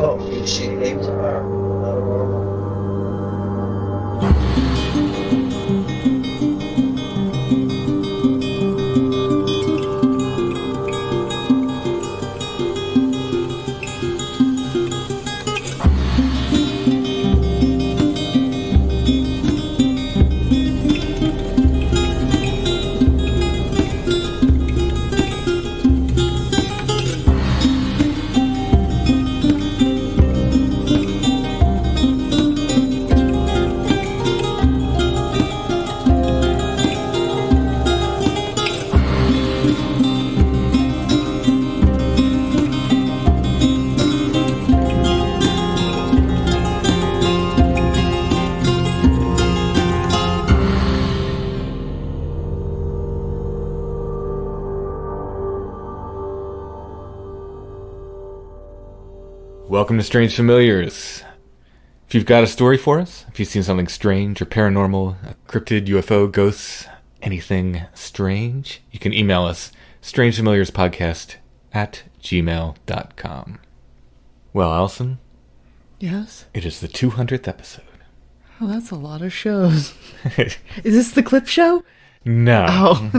Oh, she aims at her. Welcome to Strange Familiars. If you've got a story for us, if you've seen something strange or paranormal, a cryptid, UFO, ghosts, anything strange, you can email us, strangefamiliarspodcast@gmail.com. Well, Alison? Yes? It is the 200th episode. Oh, that's a lot of shows. Is this the clip show? No. Oh.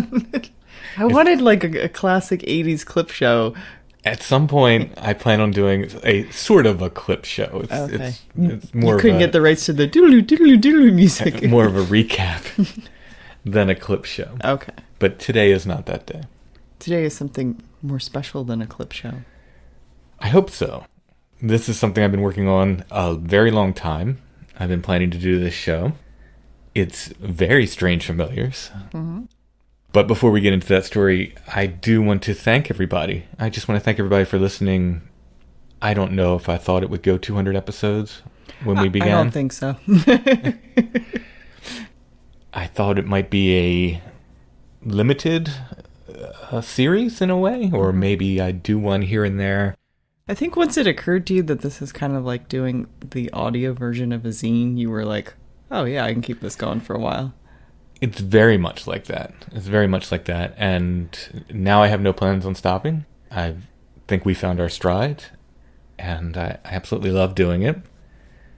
I wanted like a classic 80s clip show. At some point, I plan on doing a sort of a clip show. Okay. It's more you couldn't get the rights to the doodaloo doodaloo doodaloo music. more of a recap than a clip show. Okay. But today is not that day. Today is something more special than a clip show. I hope so. This is something I've been working on a very long time. I've been planning to do this show. It's very Strange Familiars. Mm-hmm. But before we get into that story, I do want to thank everybody. I just want to thank everybody for listening. I don't know if I thought it would go 200 episodes when we began. I don't think so. I thought it might be a limited series in a way, or maybe I'd do one here and there. I think once it occurred to you that this is kind of like doing the audio version of a zine, you were like, oh yeah, I can keep this going for a while. It's very much like that. It's very much like that. And now I have no plans on stopping. I think we found our stride. And I absolutely love doing it.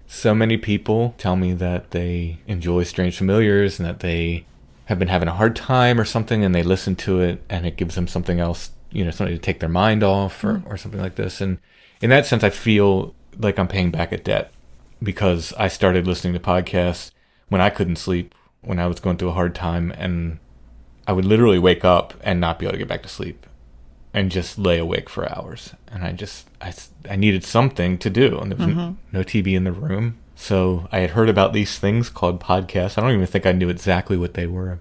So many people tell me that they enjoy Strange Familiars and that they have been having a hard time or something, and they listen to it and it gives them something else, something to take their mind off or something like this. And in that sense, I feel like I'm paying back a debt because I started listening to podcasts when I couldn't sleep, when I was going through a hard time, and I would literally wake up and not be able to get back to sleep and just lay awake for hours. And I needed something to do, and there was no TV in the room. So I had heard about these things called podcasts. I don't even think I knew exactly what they were.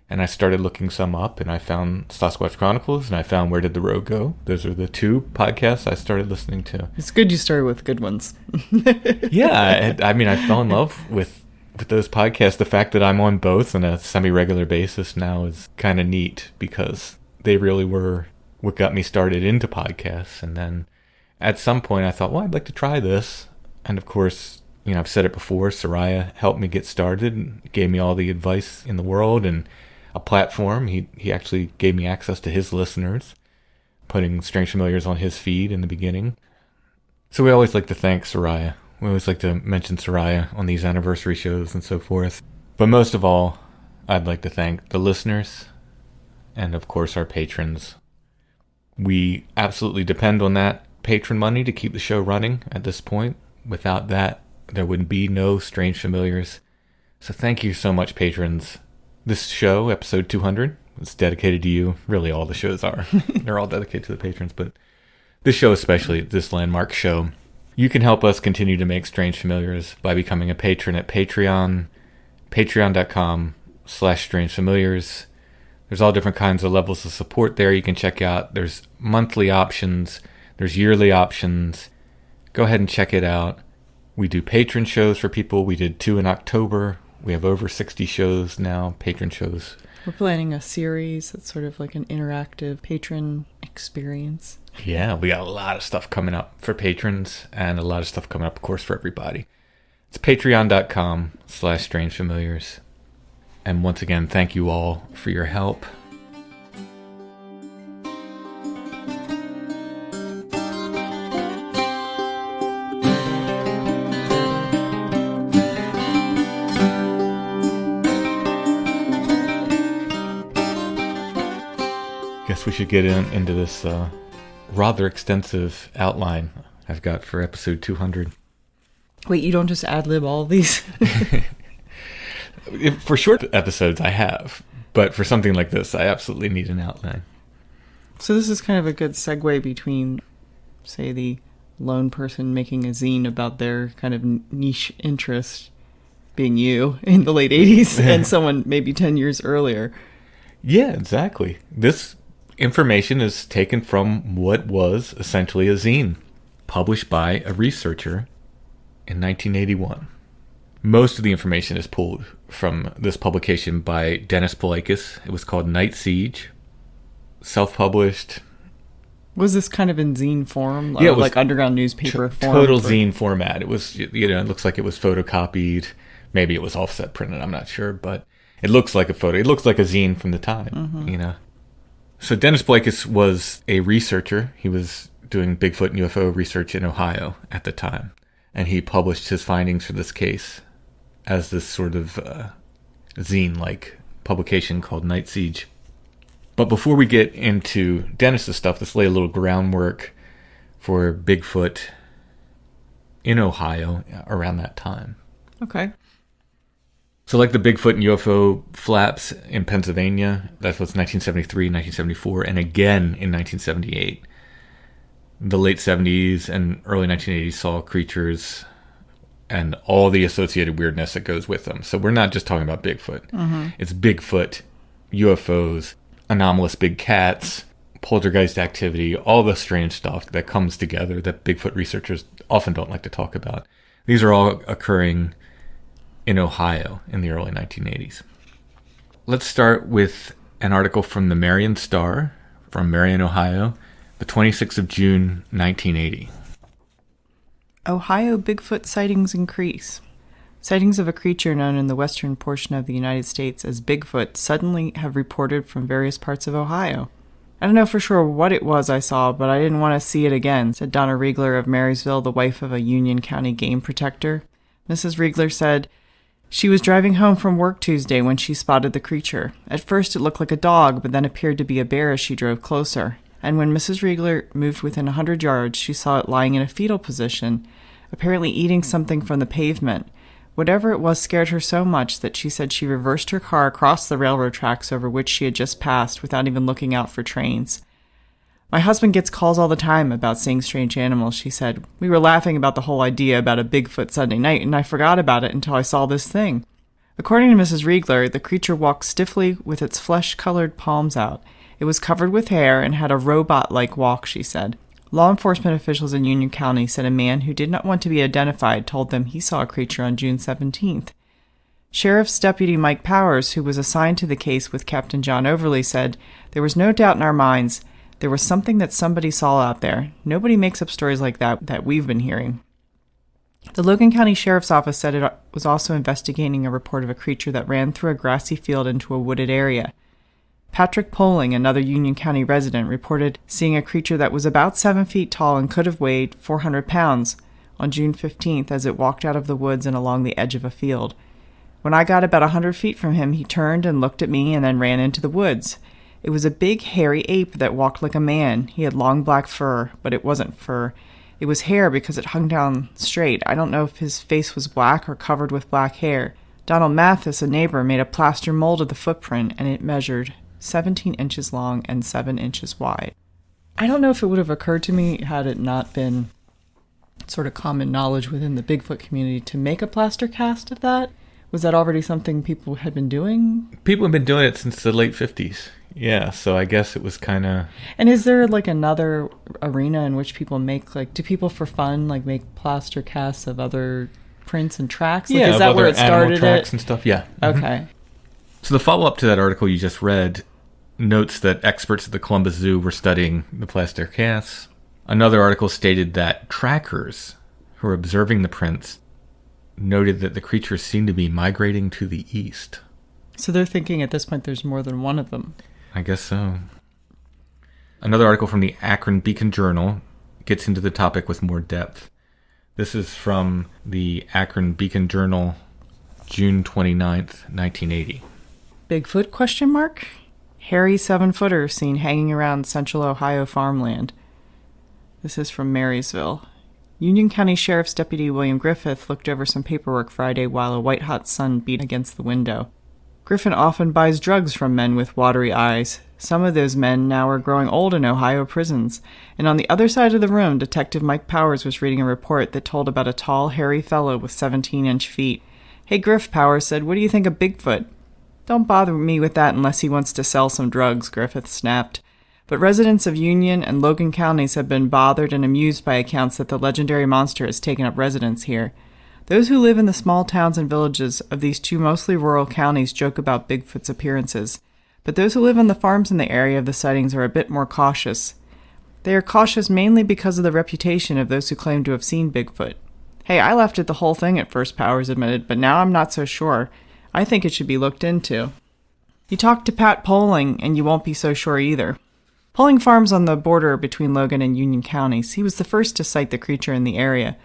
And I started looking some up, and I found Sasquatch Chronicles, and I found Where Did the Road Go? Those are the two podcasts I started listening to. It's good you started with good ones. Yeah, I fell in love with those podcasts. The fact that I'm on both on a semi-regular basis now is kind of neat because they really were what got me started into podcasts. And then at some point I thought, well, I'd like to try this. And of course, I've said it before, Soraya helped me get started and gave me all the advice in the world and a platform. He actually gave me access to his listeners, putting Strange Familiars on his feed in the beginning. So we always like to thank Soraya. We always like to mention Soraya on these anniversary shows and so forth. But most of all, I'd like to thank the listeners and, of course, our patrons. We absolutely depend on that patron money to keep the show running at this point. Without that, there would be no Strange Familiars. So thank you so much, patrons. This show, episode 200, is dedicated to you. Really, all the shows are. They're all dedicated to the patrons, but this show especially, this landmark show. You can help us continue to make Strange Familiars by becoming a patron at Patreon, patreon.com/strangefamiliars. There's all different kinds of levels of support there you can check out. There's monthly options. There's yearly options. Go ahead and check it out. We do patron shows for people. We did 2 in October. We have over 60 shows now, patron shows. We're planning a series that's sort of like an interactive patron experience. Yeah, we got a lot of stuff coming up for patrons and a lot of stuff coming up, of course, for everybody. It's patreon.com/strangefamiliars. And once again, thank you all for your help. should get into this rather extensive outline I've got for episode 200. Wait, you don't just ad-lib all of these? For short episodes, I have. But for something like this, I absolutely need an outline. So this is kind of a good segue between, say, the lone person making a zine about their kind of niche interest, being you in the late 80s, and someone maybe 10 years earlier. Yeah, exactly. This information is taken from what was essentially a zine, published by a researcher in 1981. Most of the information is pulled from this publication by Dennis Palaikis. It was called Night Siege, self-published. Was this kind of in zine form? Yeah, it was like underground newspaper form? Total zine format. It was, it looks like it was photocopied. Maybe it was offset printed, I'm not sure, but it looks like a photo. It looks like a zine from the time, So Dennis Palaikis was a researcher. He was doing Bigfoot and UFO research in Ohio at the time. And he published his findings for this case as this sort of zine-like publication called Night Siege. But before we get into Dennis's stuff, let's lay a little groundwork for Bigfoot in Ohio around that time. Okay. So like the Bigfoot and UFO flaps in Pennsylvania, that was 1973, 1974, and again in 1978. The late 70s and early 1980s saw creatures and all the associated weirdness that goes with them. So we're not just talking about Bigfoot. It's Bigfoot, UFOs, anomalous big cats, poltergeist activity, all the strange stuff that comes together that Bigfoot researchers often don't like to talk about. These are all occurring in Ohio in the early 1980s. Let's start with an article from the Marion Star from Marion, Ohio, the 26th of June, 1980. Ohio Bigfoot sightings increase. Sightings of a creature known in the western portion of the United States as Bigfoot suddenly have reported from various parts of Ohio. I don't know for sure what it was I saw, but I didn't want to see it again, said Donna Riegler of Marysville, the wife of a Union County game protector. Mrs. Riegler said she was driving home from work Tuesday when she spotted the creature. At first it looked like a dog, but then appeared to be a bear as she drove closer. And when Mrs. Riegler moved within 100 yards, she saw it lying in a fetal position, apparently eating something from the pavement. Whatever it was scared her so much that she said she reversed her car across the railroad tracks over which she had just passed without even looking out for trains. My husband gets calls all the time about seeing strange animals, she said. We were laughing about the whole idea about a Bigfoot Sunday night, and I forgot about it until I saw this thing. According to Mrs. Riegler, the creature walked stiffly with its flesh-colored palms out. It was covered with hair and had a robot-like walk, she said. Law enforcement officials in Union County said a man who did not want to be identified told them he saw a creature on June 17th. Sheriff's Deputy Mike Powers, who was assigned to the case with Captain John Overly, said, "There was no doubt in our minds. There was something that somebody saw out there. Nobody makes up stories like that we've been hearing." The Logan County Sheriff's Office said it was also investigating a report of a creature that ran through a grassy field into a wooded area. Patrick Poling, another Union County resident, reported seeing a creature that was about 7 feet tall and could have weighed 400 pounds on June 15th as it walked out of the woods and along the edge of a field. When I got about 100 feet from him, he turned and looked at me and then ran into the woods. It was a big, hairy ape that walked like a man. He had long black fur, but it wasn't fur. It was hair because it hung down straight. I don't know if his face was black or covered with black hair. Donald Mathis, a neighbor, made a plaster mold of the footprint, and it measured 17 inches long and 7 inches wide. I don't know if it would have occurred to me had it not been sort of common knowledge within the Bigfoot community to make a plaster cast of that. Was that already something people had been doing? People have been doing it since the late 50s. Yeah, so I guess it was kind of... And is there like another arena in which people make, like, do people for fun, like, make plaster casts of other prints and tracks? Like, yeah, is that where it started tracks and stuff, yeah. Okay. So the follow-up to that article you just read notes that experts at the Columbus Zoo were studying the plaster casts. Another article stated that trackers who were observing the prints noted that the creatures seemed to be migrating to the east. So they're thinking at this point there's more than one of them. I guess so. Another article from the Akron Beacon Journal gets into the topic with more depth. This is from the Akron Beacon Journal, June 29th, 1980. Bigfoot, question mark? Hairy 7-footer seen hanging around central Ohio farmland. This is from Marysville. Union County Sheriff's Deputy William Griffith looked over some paperwork Friday while a white-hot sun beat against the window. Griffin often buys drugs from men with watery eyes. Some of those men now are growing old in Ohio prisons. And on the other side of the room, Detective Mike Powers was reading a report that told about a tall, hairy fellow with 17-inch feet. "Hey, Griff," Powers said, "what do you think of Bigfoot?" "Don't bother me with that unless he wants to sell some drugs," Griffith snapped. But residents of Union and Logan counties have been bothered and amused by accounts that the legendary monster has taken up residence here. Those who live in the small towns and villages of these two mostly rural counties joke about Bigfoot's appearances, but those who live on the farms in the area of the sightings are a bit more cautious. They are cautious mainly because of the reputation of those who claim to have seen Bigfoot. "Hey, I laughed at the whole thing at first," Powers admitted, "but now I'm not so sure. I think it should be looked into." You talk to Pat Poling, and you won't be so sure either. Poling farms on the border between Logan and Union counties. He was the first to sight the creature in the area.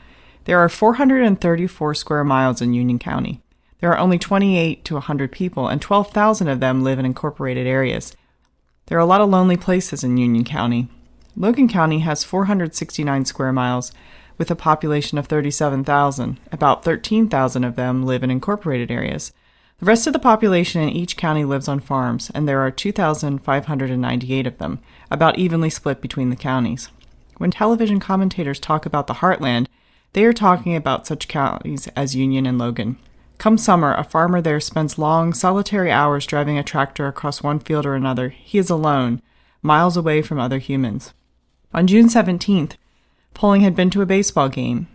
There are 434 square miles in Union County. There are only 28 to 100 people, and 12,000 of them live in incorporated areas. There are a lot of lonely places in Union County. Logan County has 469 square miles, with a population of 37,000. About 13,000 of them live in incorporated areas. The rest of the population in each county lives on farms, and there are 2,598 of them, about evenly split between the counties. When television commentators talk about the heartland, they are talking about such counties as Union and Logan. Come summer, a farmer there spends long, solitary hours driving a tractor across one field or another. He is alone, miles away from other humans. On June 17th, Poling had been to a baseball game.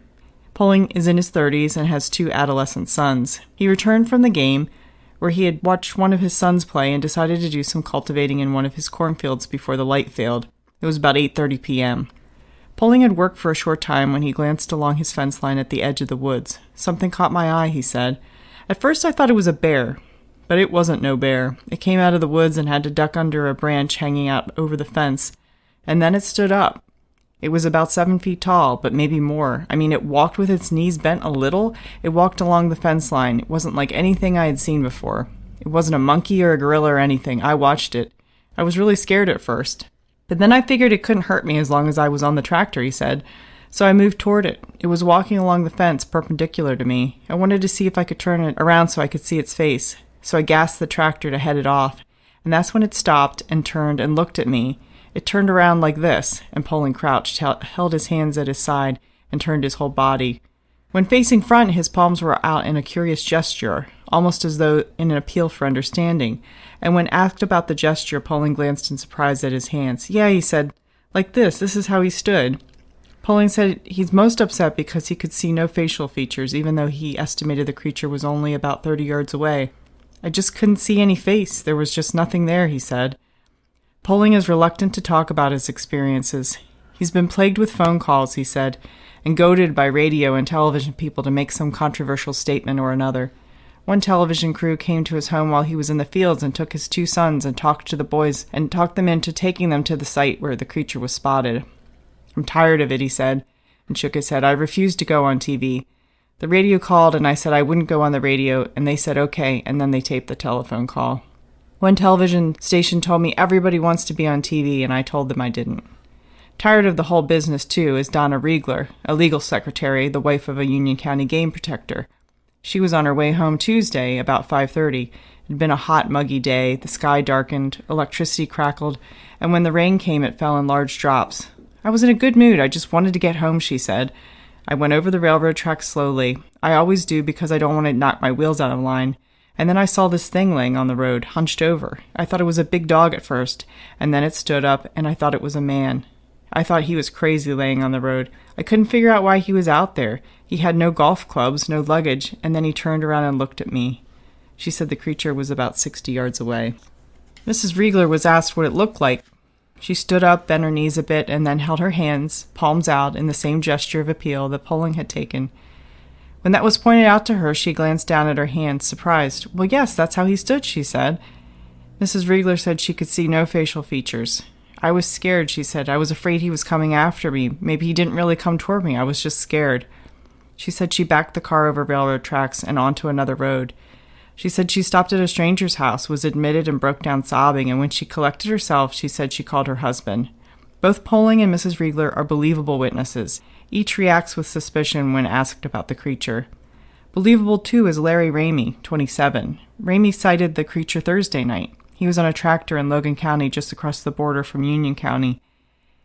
Poling is in his 30s and has 2 adolescent sons. He returned from the game, where he had watched one of his sons play, and decided to do some cultivating in one of his cornfields before the light failed. It was about 8:30 p.m. Poling had worked for a short time when he glanced along his fence line at the edge of the woods. "Something caught my eye," he said. "At first I thought it was a bear, but it wasn't no bear. It came out of the woods and had to duck under a branch hanging out over the fence, and then it stood up. It was about 7 feet tall, but maybe more. I mean, it walked with its knees bent a little. It walked along the fence line. It wasn't like anything I had seen before. It wasn't a monkey or a gorilla or anything. I watched it. I was really scared at first. But then I figured it couldn't hurt me as long as I was on the tractor," he said. "So I moved toward it. It was walking along the fence, perpendicular to me. I wanted to see if I could turn it around so I could see its face. So I gassed the tractor to head it off. And that's when it stopped and turned and looked at me. It turned around like this," and Poling crouched, held his hands at his side, and turned his whole body. When facing front, his palms were out in a curious gesture, almost as though in an appeal for understanding. And when asked about the gesture, Poling glanced in surprise at his hands. "Yeah," he said, "like this. This is how he stood." Poling said he's most upset because he could see no facial features, even though he estimated the creature was only about 30 yards away. "I just couldn't see any face. There was just nothing there," he said. Poling is reluctant to talk about his experiences. He's been plagued with phone calls, he said, and goaded by radio and television people to make some controversial statement or another. One television crew came to his home while he was in the fields and took his 2 sons and talked to the boys and talked them into taking them to the site where the creature was spotted. "I'm tired of it," he said, and shook his head. "I refused to go on TV. The radio called, and I said I wouldn't go on the radio, and they said okay, and then they taped the telephone call. One television station told me everybody wants to be on TV, and I told them I didn't." Tired of the whole business, too, is Donna Riegler, a legal secretary, the wife of a Union County game protector. She was on her way home Tuesday, about 5:30. It had been a hot, muggy day. The sky darkened, electricity crackled, and when the rain came, it fell in large drops. "I was in a good mood. I just wanted to get home," she said. "I went over the railroad tracks slowly. I always do because I don't want to knock my wheels out of line. And then I saw this thing laying on the road, hunched over. I thought it was a big dog at first, and then it stood up, and I thought it was a man. I thought he was crazy laying on the road. I couldn't figure out why he was out there. He had no golf clubs, no luggage, and then he turned around and looked at me." She said the creature was about 60 yards away. Mrs. Riegler was asked what it looked like. She stood up, bent her knees a bit, and then held her hands, palms out, in the same gesture of appeal that Poling had taken. When that was pointed out to her, she glanced down at her hands, surprised. "Well, yes, that's how he stood," she said. Mrs. Riegler said she could see no facial features. "I was scared," she said. "I was afraid he was coming after me. Maybe he didn't really come toward me. I was just scared." She said she backed the car over railroad tracks and onto another road. She said she stopped at a stranger's house, was admitted, and broke down sobbing, and when she collected herself, she said she called her husband. Both Poling and Mrs. Riegler are believable witnesses. Each reacts with suspicion when asked about the creature. Believable, too, is Larry Ramey, 27. Ramey sighted the creature Thursday night. He was on a tractor in Logan County just across the border from Union County.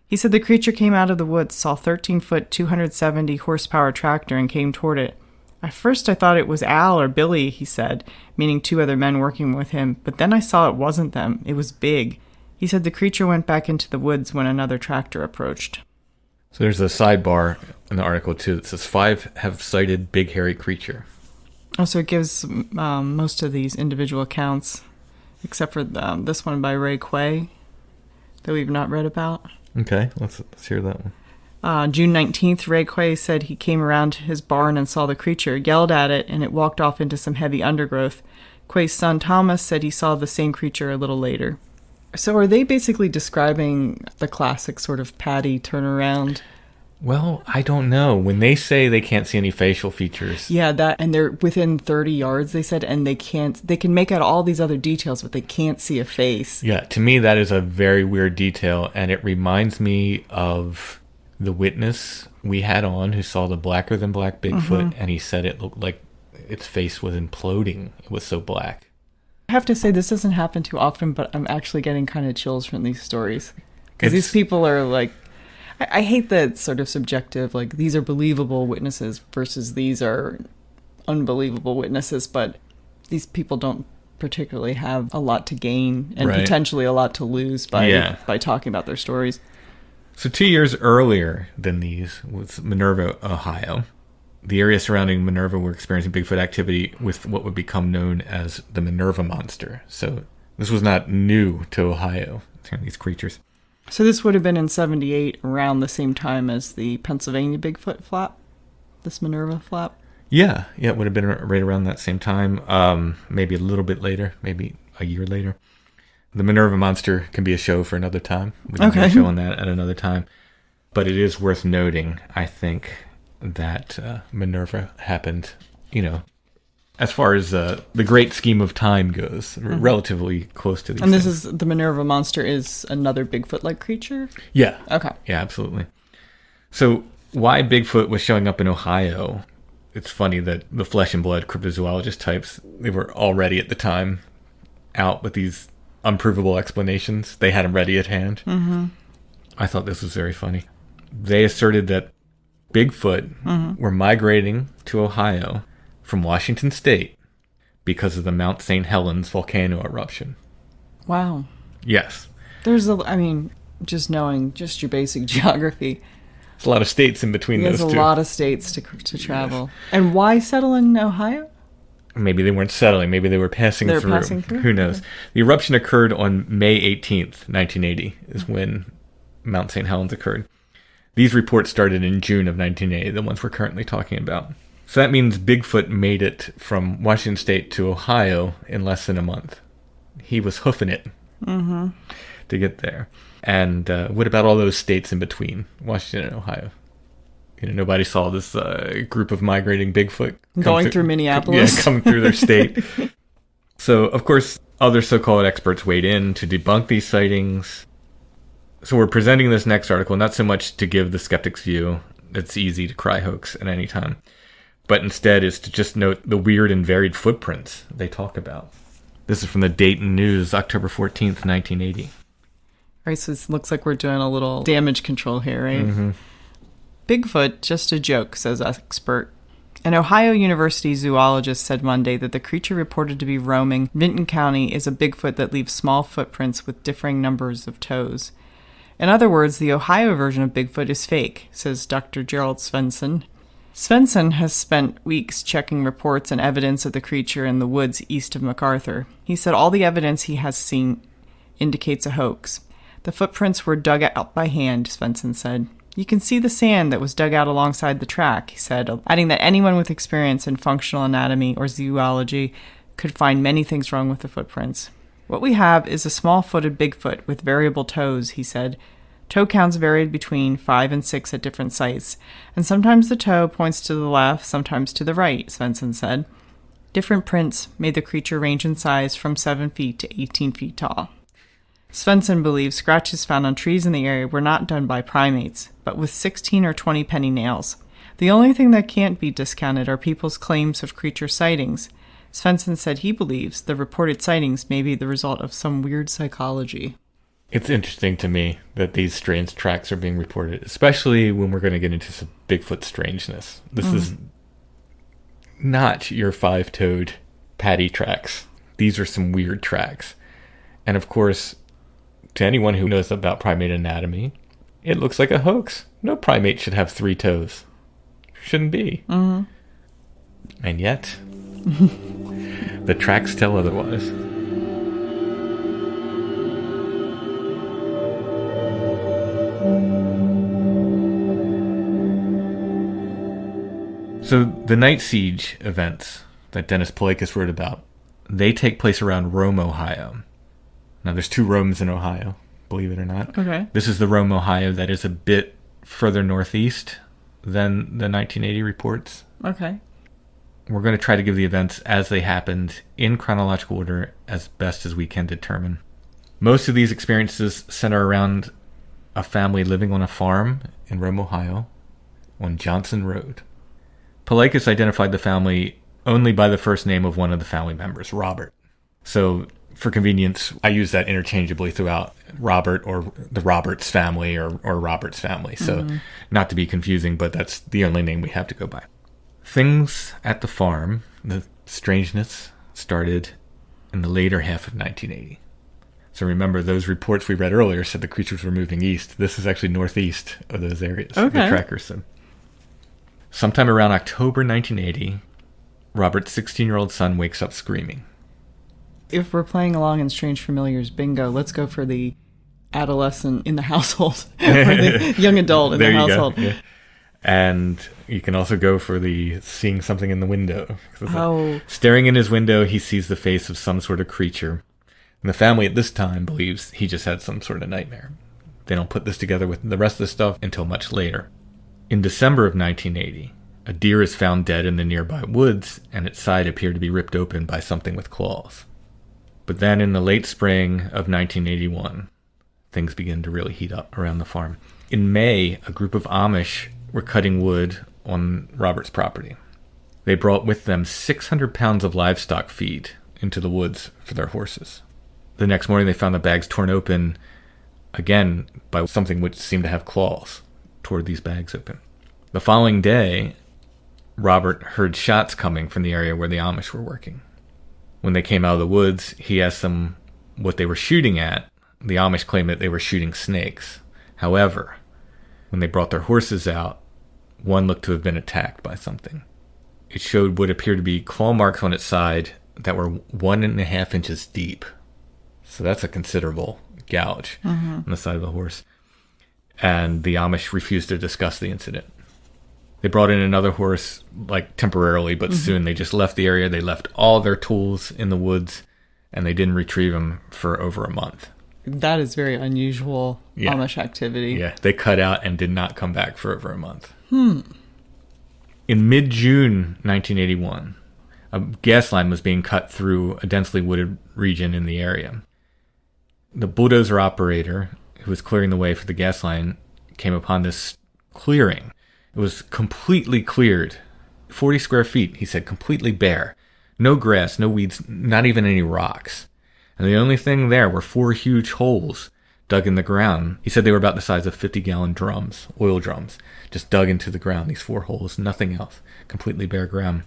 He said the creature came out of the woods, saw 13-foot, 270-horsepower tractor, and came toward it. At first I thought it was Al or Billy, he said, meaning 2 other men working with him, but then I saw it wasn't them. It was big. He said the creature went back into the woods when another tractor approached. So there's a sidebar in the article, too, that says 5 have sighted big hairy creature. Oh, so it gives most of these individual accounts, except for this one by Ray Quay that we've not read about. Okay, let's hear that one. June 19th, Ray Quay said he came around to his barn and saw the creature, yelled at it, and it walked off into some heavy undergrowth. Quay's son Thomas said he saw the same creature a little later. So are they basically describing the classic sort of Patty turnaround? Well, I don't know. When they say they can't see any facial features. Yeah, that, and they're within 30 yards, they said, and they can make out all these other details, but they can't see a face. Yeah, to me that is a very weird detail, and it reminds me of the witness we had on who saw the blacker than black Bigfoot, and he said it looked like its face was imploding. It was so black. I have to say, this doesn't happen too often, but I'm actually getting kind of chills from these stories. Because these people are like, I hate that sort of subjective, like, these are believable witnesses versus these are unbelievable witnesses, but these people don't particularly have a lot to gain and potentially a lot to lose by talking about their stories. So 2 years earlier than these was Minerva, Ohio. The area surrounding Minerva were experiencing Bigfoot activity with what would become known as the Minerva monster. So this was not new to Ohio, these creatures. So this would have been in 78, around the same time as the Pennsylvania Bigfoot flap, this Minerva flap? Yeah, it would have been right around that same time, maybe a little bit later, maybe a year later. The Minerva monster can be a show for another time. We can do a show on that at another time. But it is worth noting, I think, that Minerva happened, as far as the great scheme of time goes, relatively close to these And this things. is, the Minerva monster is another Bigfoot-like creature? Yeah. Okay. Yeah, absolutely. So why Bigfoot was showing up in Ohio, it's funny that the flesh and blood cryptozoologist types, they were already at the time out with these unprovable explanations. They had them ready at hand. Mm-hmm. I thought this was very funny. They asserted that Bigfoot were migrating to Ohio from Washington State because of the Mount St. Helens volcano eruption. Wow. Yes. There's just knowing just your basic geography. There's a lot of states in between those two. There's a lot of states to travel. And why settle in Ohio? Maybe they weren't settling. Maybe they were passing through. Who knows? Okay. The eruption occurred on May 18th, 1980, is when Mount St. Helens occurred. These reports started in June of 1980, the ones we're currently talking about. So that means Bigfoot made it from Washington State to Ohio in less than a month. He was hoofing it to get there. And what about all those states in between Washington and Ohio? Nobody saw this group of migrating Bigfoot going through Minneapolis. Yeah, coming through their state. So, of course, other so-called experts weighed in to debunk these sightings. So we're presenting this next article, not so much to give the skeptic's view. It's easy to cry hoax at any time. But instead is to just note the weird and varied footprints they talk about. This is from the Dayton News, October 14th, 1980. Right, so it looks like we're doing a little damage control here, right? Mm-hmm. Bigfoot, just a joke, says expert. An Ohio University zoologist said Monday that the creature reported to be roaming Vinton County is a Bigfoot that leaves small footprints with differing numbers of toes. In other words, the Ohio version of Bigfoot is fake, says Dr. Gerald Svensson. Svensson has spent weeks checking reports and evidence of the creature in the woods east of MacArthur. He said all the evidence he has seen indicates a hoax. The footprints were dug out by hand, Svensson said. You can see the sand that was dug out alongside the track, he said, adding that anyone with experience in functional anatomy or zoology could find many things wrong with the footprints. What we have is a small-footed Bigfoot with variable toes, he said. Toe counts varied between 5 and 6 at different sites, and sometimes the toe points to the left, sometimes to the right, Svensson said. Different prints made the creature range in size from 7 feet to 18 feet tall. Svensson believes scratches found on trees in the area were not done by primates, but with 16 or 20 penny nails. The only thing that can't be discounted are people's claims of creature sightings. Svensson said he believes the reported sightings may be the result of some weird psychology. It's interesting to me that these strange tracks are being reported, especially when we're going to get into some Bigfoot strangeness. This is not your five-toed patty tracks. These are some weird tracks. And of course, to anyone who knows about primate anatomy, it looks like a hoax. No primate should have 3 toes. Shouldn't be. And yet, the tracks tell otherwise. So the night siege events that Dennis Palaikis wrote about, they take place around Rome, Ohio. Now there's 2 Romes in Ohio, believe it or not. Okay. This is the Rome, Ohio that is a bit further northeast than the 1980 reports. Okay. We're going to try to give the events as they happened in chronological order as best as we can determine. Most of these experiences center around a family living on a farm in Rome, Ohio, on Johnson Road. Palaikis identified the family only by the first name of one of the family members, Robert. So, for convenience, I use that interchangeably throughout Robert or the Roberts family or Robert's family. So, not to be confusing, but that's the only name we have to go by. Things at the farm, the strangeness, started in the later half of 1980. So remember, those reports we read earlier said the creatures were moving east. This is actually northeast of those areas, the trackers said. Sometime around October 1980, Robert's 16-year-old son wakes up screaming. If we're playing along in Strange Familiars bingo, let's go for the adolescent in the household, or the young adult in the household. Yeah. And you can also go for the seeing something in the window. Staring in his window, he sees the face of some sort of creature. And the family at this time believes he just had some sort of nightmare. They don't put this together with the rest of the stuff until much later. In December of 1980, a deer is found dead in the nearby woods, and its side appeared to be ripped open by something with claws. But then in the late spring of 1981, things begin to really heat up around the farm. In May, a group of Amish were cutting wood on Robert's property. They brought with them 600 pounds of livestock feed into the woods for their horses. The next morning, they found the bags torn open, again, by something which seemed to have claws, tore these bags open. The following day, Robert heard shots coming from the area where the Amish were working. When they came out of the woods, he asked them what they were shooting at. The Amish claimed that they were shooting snakes. However, when they brought their horses out, one looked to have been attacked by something. It showed what appeared to be claw marks on its side that were 1.5 inches deep. So that's a considerable gouge on the side of the horse. And the Amish refused to discuss the incident. They brought in another horse, like temporarily, but soon they just left the area. They left all their tools in the woods, and they didn't retrieve them for over a month. That is very unusual Amish activity. Yeah, they cut out and did not come back for over a month. In mid-June 1981, a gas line was being cut through a densely wooded region in the area. The bulldozer operator, who was clearing the way for the gas line, came upon this clearing. It was completely cleared. 40 square feet, he said, completely bare. No grass, no weeds, not even any rocks. And the only thing there were 4 huge holes dug in the ground. He said they were about the size of 50-gallon drums, oil drums, just dug into the ground, these 4 holes, nothing else, completely bare ground.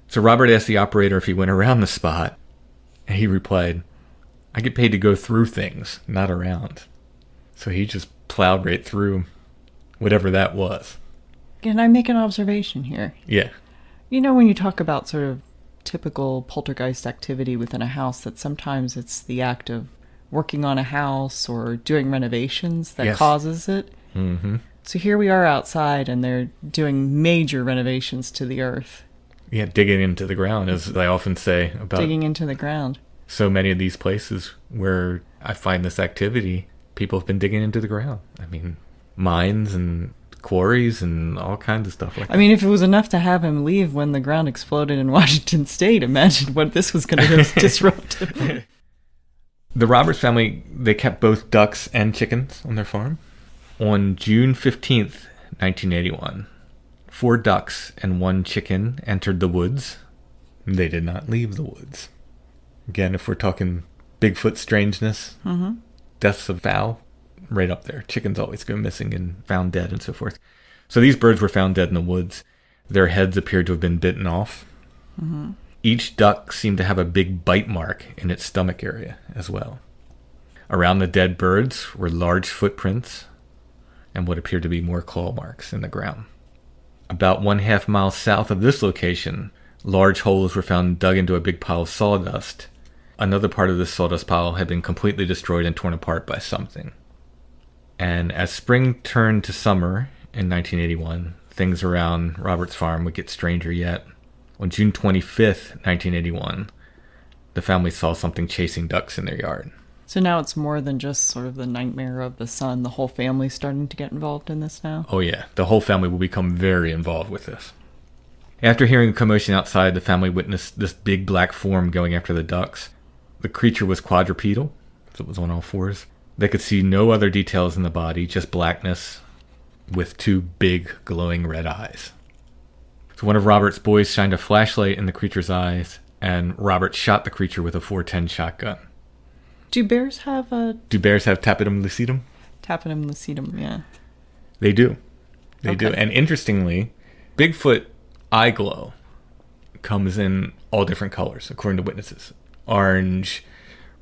So Robert asked the operator if he went around the spot, and he replied, "I get paid to go through things, not around." So he just plowed right through whatever that was. Can I make an observation here? Yeah. You know, when you talk about sort of typical poltergeist activity within a house, that sometimes it's the act of working on a house or doing renovations that causes it. Mm-hmm. So here we are outside, and they're doing major renovations to the earth. Yeah, digging into the ground, as I often say about digging into the ground. So many of these places where I find this activity, people have been digging into the ground. I mean, mines and quarries and all kinds of stuff like that. I mean, if it was enough to have him leave when the ground exploded in Washington State, imagine what this was going to disrupt. The Roberts family, they kept both ducks and chickens on their farm. On June 15th, 1981, 4 ducks and 1 chicken entered the woods. They did not leave the woods. Again, if we're talking Bigfoot strangeness, deaths of fowl, right up there. Chickens always go missing and found dead and so forth. So these birds were found dead in the woods. Their heads appeared to have been bitten off. Each duck seemed to have a big bite mark in its stomach area as well. Around the dead birds were large footprints and what appeared to be more claw marks in the ground. About 1/2 mile south of this location, large holes were found dug into a big pile of sawdust. Another part of this sawdust pile had been completely destroyed and torn apart by something. And as spring turned to summer in 1981, things around Roberts' farm would get stranger yet. On June 25th, 1981, the family saw something chasing ducks in their yard. So now it's more than just sort of the nightmare of the son. The whole family's starting to get involved in this now? Oh yeah, the whole family will become very involved with this. After hearing a commotion outside, the family witnessed this big black form going after the ducks. The creature was quadrupedal, so it was on all fours. They could see no other details in the body, just blackness with 2 big glowing red eyes. So one of Robert's boys shined a flashlight in the creature's eyes, and Robert shot the creature with a .410 shotgun. Do bears have tapetum lucidum? Tapetum lucidum, yeah. They do. They Okay. do. And interestingly, Bigfoot eye glow comes in all different colors, according to witnesses. Orange,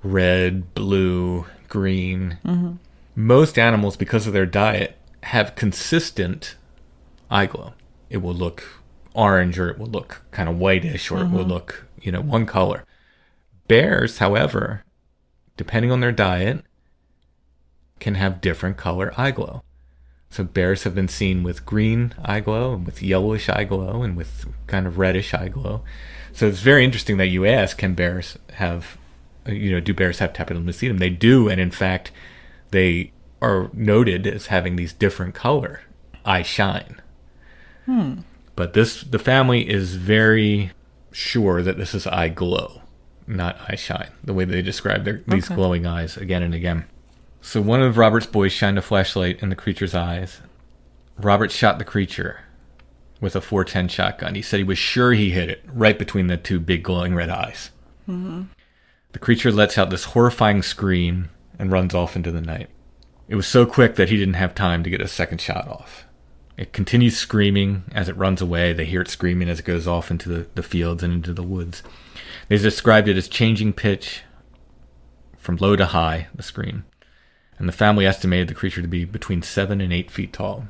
red, blue, green. Most animals, because of their diet, have consistent eye glow. It will look orange, or it will look kind of whitish, or it will look, one color. Bears, however, depending on their diet, can have different color eye glow. So bears have been seen with green eye glow, and with yellowish eye glow, and with kind of reddish eye glow. So it's very interesting that you ask, can bears have, do bears have tapetum lucidum? They do, and in fact, they are noted as having these different color eye shine. But the family is very sure that this is eye glow, not eye shine, the way they describe these glowing eyes again and again. So one of Robert's boys shined a flashlight in the creature's eyes. Robert shot the creature with a .410 shotgun. He said he was sure he hit it right between the 2 big glowing red eyes. The creature lets out this horrifying scream and runs off into the night. It was so quick that he didn't have time to get a second shot off. It continues screaming as it runs away. They hear it screaming as it goes off into the fields and into the woods. They described it as changing pitch from low to high, the scream. And the family estimated the creature to be between 7 and 8 feet tall.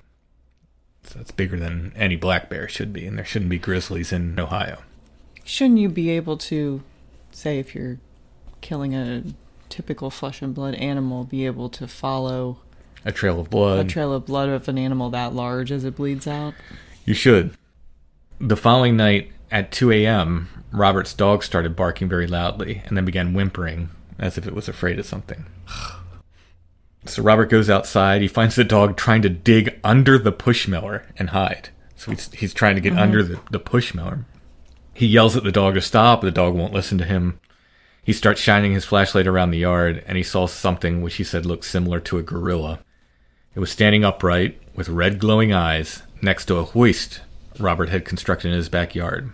So that's bigger than any black bear should be, and there shouldn't be grizzlies in Ohio. Shouldn't you be able to, say if you're killing a typical flesh and blood animal, be able to follow A trail of blood. a trail of blood of an animal that large as it bleeds out? You should. The following night at 2 a.m., Robert's dog started barking very loudly and then began whimpering as if it was afraid of something. So Robert goes outside. He finds the dog trying to dig under the push mower and hide. So he's trying to get under the push mower. He yells at the dog to stop. The dog won't listen to him. He starts shining his flashlight around the yard, and he saw something which he said looked similar to a gorilla. It was standing upright with red glowing eyes next to a hoist Robert had constructed in his backyard.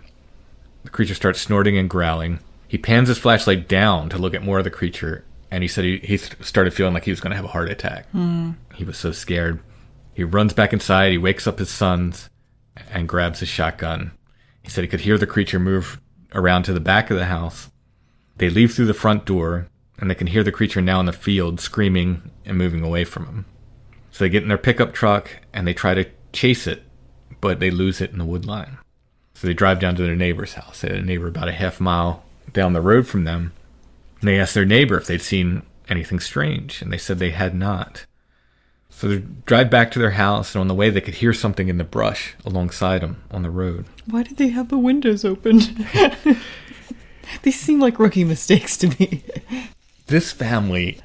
The creature starts snorting and growling. He pans his flashlight down to look at more of the creature, and he said he started feeling like he was going to have a heart attack. He was so scared. He runs back inside. He wakes up his sons and grabs his shotgun. He said he could hear the creature move around to the back of the house. They leave through the front door, and they can hear the creature now in the field screaming and moving away from him. So they get in their pickup truck, and they try to chase it, but they lose it in the wood line. So they drive down to their neighbor's house. They had a neighbor about a half mile down the road from them. And they asked their neighbor if they'd seen anything strange, and they said they had not. So they drive back to their house, and on the way they could hear something in the brush alongside them on the road. Why did they have the windows open? These seem like rookie mistakes to me. This family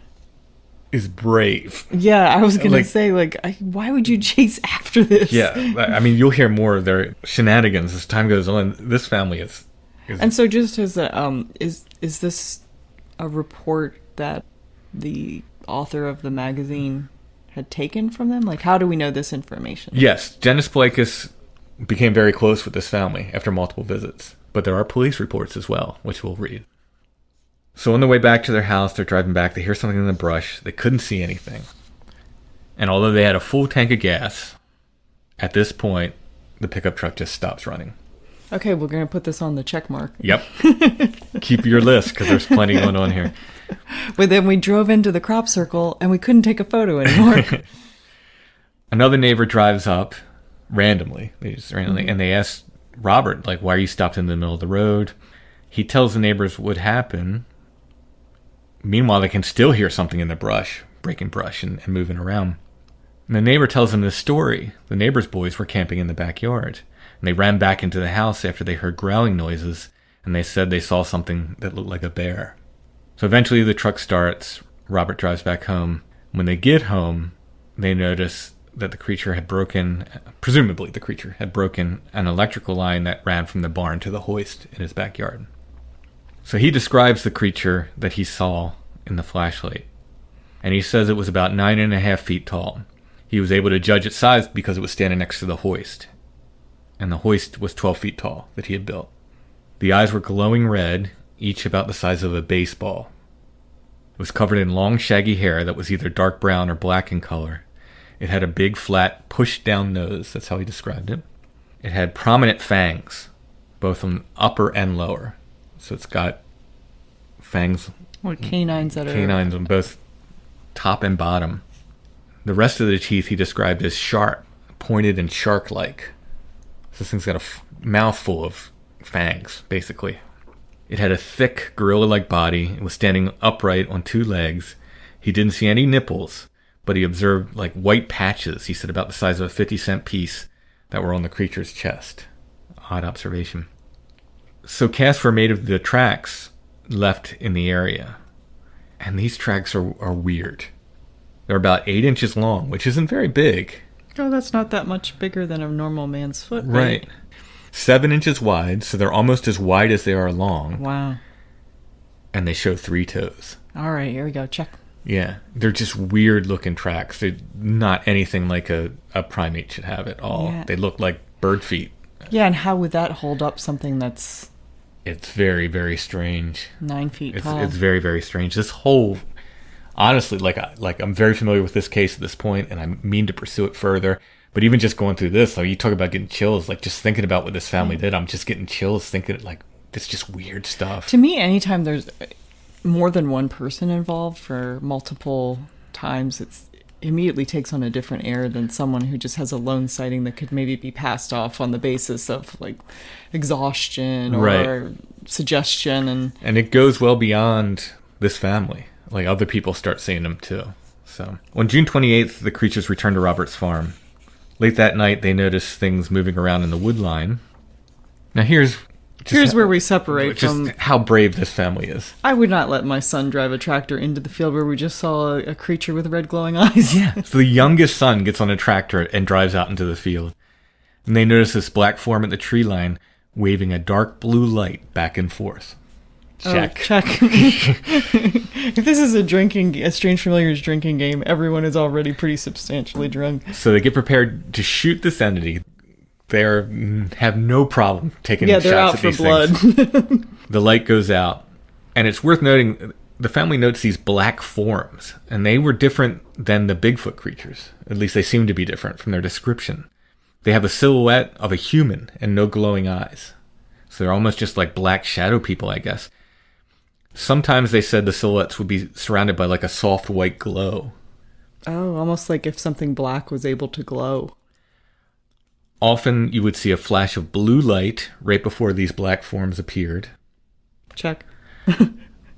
is brave. Yeah, I was going to Like- say, like, why would you chase after this? Yeah, I mean, you'll hear more of their shenanigans as time goes on. This family is And so just as a, is this a report that the author of the magazine had taken from them? Like, how do we know this information? yes, Dennis Blakis became very close with this family after multiple visits. But there are police reports as well, which we'll read. So on the way back to their house, they're driving back, they hear something in the brush. They couldn't see anything. And although they had a full tank of gas, at this point, the pickup truck just stops running. Okay, we're going to put this on the check mark. Yep. Keep your list, because there's plenty going on here. But then we drove into the crop circle, and we couldn't take a photo anymore. Another neighbor drives up randomly. And they ask Robert, like, why are you stopped in the middle of the road? He tells the neighbors what happened. Meanwhile, they can still hear something in the brush, breaking brush and moving around. And the neighbor tells them this story. The neighbor's boys were camping in the backyard. And they ran back into the house after they heard growling noises. And they said they saw something that looked like a bear. So eventually the truck starts. Robert drives back home. When they get home, they notice that the creature had broken, presumably the creature had broken an electrical line that ran from the barn to the hoist in his backyard. So he describes the creature that he saw in the flashlight. And he says it was about 9.5 feet tall. He was able to judge its size because it was standing next to the hoist. And the hoist was 12 feet tall that he had built. The eyes were glowing red, each about the size of a baseball. It was covered in long shaggy hair that was either dark brown or black in color. It had a big, flat, pushed-down nose. That's how he described it. It had prominent fangs, both on upper and lower. So it's got fangs, Or canines that are... canines on both top and bottom. The rest of the teeth he described as sharp, pointed and shark-like. So this thing's got a mouthful of fangs, basically. It had a thick, gorilla-like body. It was standing upright on 2 legs. He didn't see any nipples, but he observed like white patches, he said, about the size of a 50-cent piece that were on the creature's chest. Odd observation. So casts were made of the tracks left in the area. And these tracks are weird. They're about 8 inches long, which isn't very big. Oh, that's not that much bigger than a normal man's foot, Right. 7 inches wide, so they're almost as wide as they are long. Wow. And they show 3 toes. All right, here we go. Check. Yeah, they're just weird looking tracks. They're not anything like a primate should have at all. Yeah. They look like bird feet. Yeah, and how would that hold up something that's It's very, very strange. 9 feet tall? It's very, very strange. This whole, honestly, like I'm very familiar with this case at this point, and I mean to pursue it further. But even just going through this, like you talk about getting chills, like just thinking about what this family did, I'm just getting chills thinking like it's just weird stuff. To me, anytime there's more than one person involved for multiple times, it immediately takes on a different air than someone who just has a lone sighting that could maybe be passed off on the basis of like exhaustion or Right. suggestion. And it goes well beyond this family. Like other people start seeing them too. So on June 28th, the creatures returned to Robert's farm. Late that night, they noticed things moving around in the wood line. Now here's where we separate just from... how brave this family is. I would not let my son drive a tractor into the field where we just saw a creature with red glowing eyes. Yeah. So the youngest son gets on a tractor and drives out into the field. And they notice this black form at the tree line waving a dark blue light back and forth. Check. Oh, check. If this is a Strange Familiars drinking game, everyone is already pretty substantially drunk. So they get prepared to shoot this entity. They have no problem taking shots they're out at for these blood. things. The light goes out. And it's worth noting, the family notes these black forms. And they were different than the Bigfoot creatures. At least they seem to be different from their description. They have a silhouette of a human and no glowing eyes. So they're almost just like black shadow people, I guess. Sometimes they said the silhouettes would be surrounded by like a soft white glow. Oh, almost like if something black was able to glow. Often you would see a flash of blue light right before these black forms appeared. Check.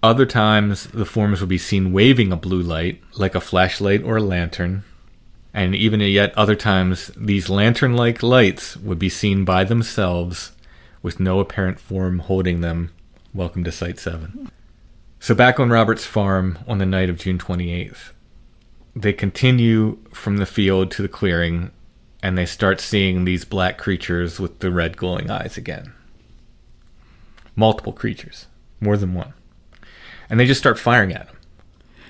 Other times the forms would be seen waving a blue light, like a flashlight or a lantern. And even yet other times these lantern-like lights would be seen by themselves with no apparent form holding them. Welcome to Site 7. So back on Robert's farm on the night of June 28th, they continue from the field to the clearing, and they start seeing these black creatures with the red glowing eyes again. Multiple creatures, more than one. And they just start firing at them.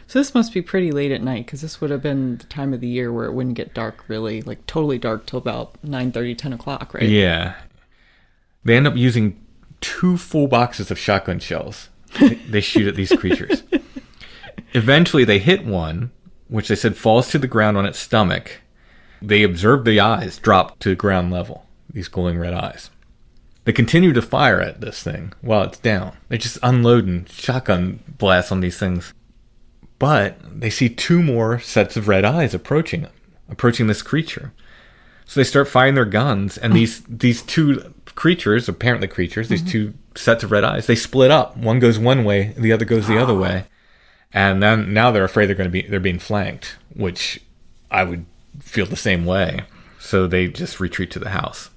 So this must be pretty late at night, because this would have been the time of the year where it wouldn't get dark really, like totally dark till about 9:30, 10 o'clock, right? Yeah. They end up using 2 full boxes of shotgun shells. They shoot at these creatures. Eventually they hit one, which they said falls to the ground on its stomach. They observe the eyes drop to ground level, these glowing red eyes. They continue to fire at this thing while it's down. They're just unloading shotgun blasts on these things. But they see 2 more sets of red eyes approaching this creature. So they start firing their guns, and these 2 creatures, apparently creatures, these 2 sets of red eyes, they split up. One goes one way, the other goes the other way. And then now they're afraid they're being flanked, which I would feel the same way. So they just retreat to the house.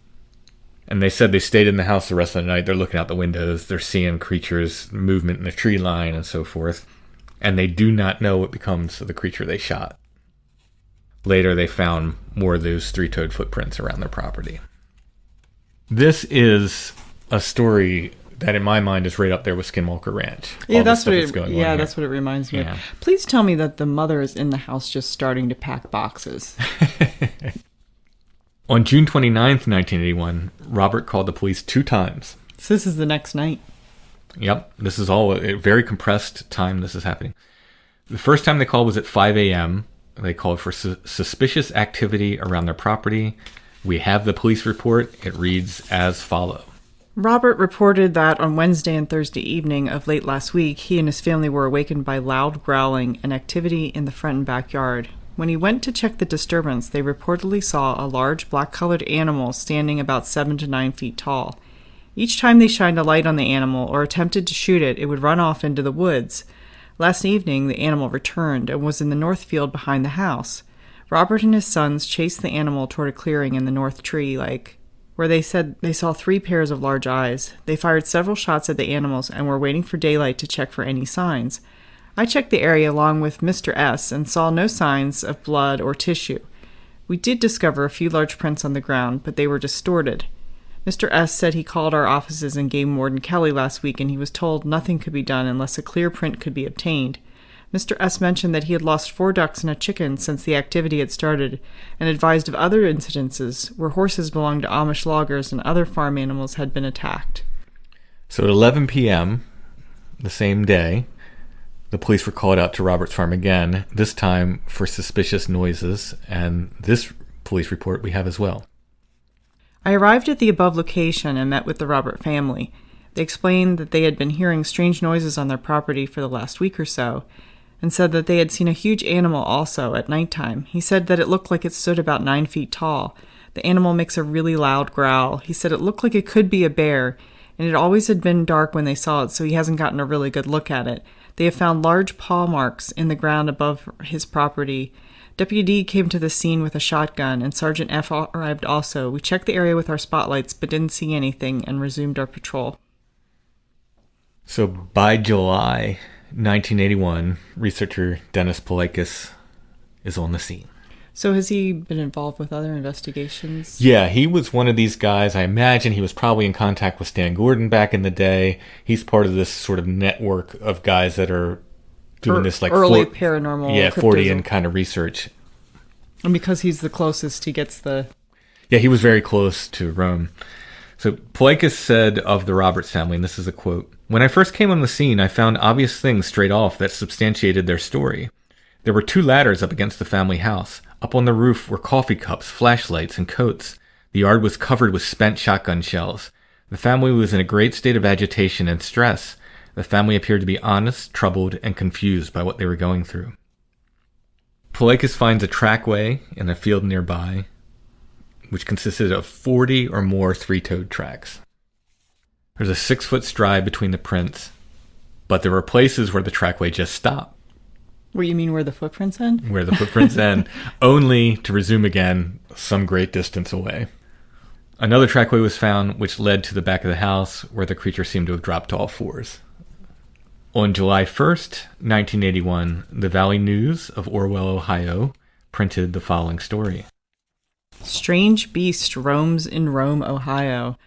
And they said they stayed in the house the rest of the night. They're looking out the windows. They're seeing creatures, movement in the tree line and so forth. And they do not know what becomes of the creature they shot. Later, they found more of those 3-toed footprints around their property. This is a story that, in my mind, is right up there with Skinwalker Ranch. Yeah, that's what it reminds me Yeah. of. Please tell me that the mother is in the house just starting to pack boxes. On June 29th, 1981, Robert called the police 2 times. So this is the next night. Yep, this is all a very compressed time this is happening. The first time they called was at 5 a.m. They called for suspicious activity around their property. We have the police report. It reads as follows. Robert reported that on Wednesday and Thursday evening of late last week, he and his family were awakened by loud growling and activity in the front and backyard. When he went to check the disturbance, they reportedly saw a large black-colored animal standing about 7 to 9 feet tall. Each time they shined a light on the animal or attempted to shoot it, it would run off into the woods. Last evening, the animal returned and was in the north field behind the house. Robert and his sons chased the animal toward a clearing in the north tree, where they said they saw 3 pairs of large eyes. They fired several shots at the animals and were waiting for daylight to check for any signs. I checked the area along with Mr. S. and saw no signs of blood or tissue. We did discover a few large prints on the ground, but they were distorted. Mr. S. said he called our offices in Game Warden Kelly last week, and he was told nothing could be done unless a clear print could be obtained. Mr. S. mentioned that he had lost 4 ducks and a chicken since the activity had started, and advised of other incidences where horses belonging to Amish loggers and other farm animals had been attacked. So at 11 p.m. the same day, the police were called out to Robert's farm again, this time for suspicious noises, and this police report we have as well. I arrived at the above location and met with the Robert family. They explained that they had been hearing strange noises on their property for the last week or so, and said that they had seen a huge animal also at nighttime. He said that it looked like it stood about 9 feet tall. The animal makes a really loud growl. He said it looked like it could be a bear, and it always had been dark when they saw it, so he hasn't gotten a really good look at it. They have found large paw marks in the ground above his property. Deputy D came to the scene with a shotgun, and Sergeant F arrived also. We checked the area with our spotlights, but didn't see anything, and resumed our patrol. So by July 1981, researcher Dennis Poliakis is on the scene. So has he been involved with other investigations? Yeah, he was one of these guys. I imagine he was probably in contact with Stan Gordon back in the day. He's part of this sort of network of guys that are doing this like early paranormal, yeah, 40 kind of research. And because he's the closest, he gets the... Yeah, he was very close to Rome. So Poliakis said of the Roberts family, and this is a quote, "When I first came on the scene, I found obvious things straight off that substantiated their story. There were 2 ladders up against the family house. Up on the roof were coffee cups, flashlights, and coats. The yard was covered with spent shotgun shells. The family was in a great state of agitation and stress. The family appeared to be honest, troubled, and confused by what they were going through." Poliakis finds a trackway in a field nearby, which consisted of 40 or more 3-toed tracks. There's a 6-foot stride between the prints, but there were places where the trackway just stopped. What you mean where the footprints end? Where the footprints end, only to resume again some great distance away. Another trackway was found, which led to the back of the house, where the creature seemed to have dropped to all 4s. On July 1st, 1981, the Valley News of Orwell, Ohio, printed the following story. Strange beast roams in Rome, Ohio.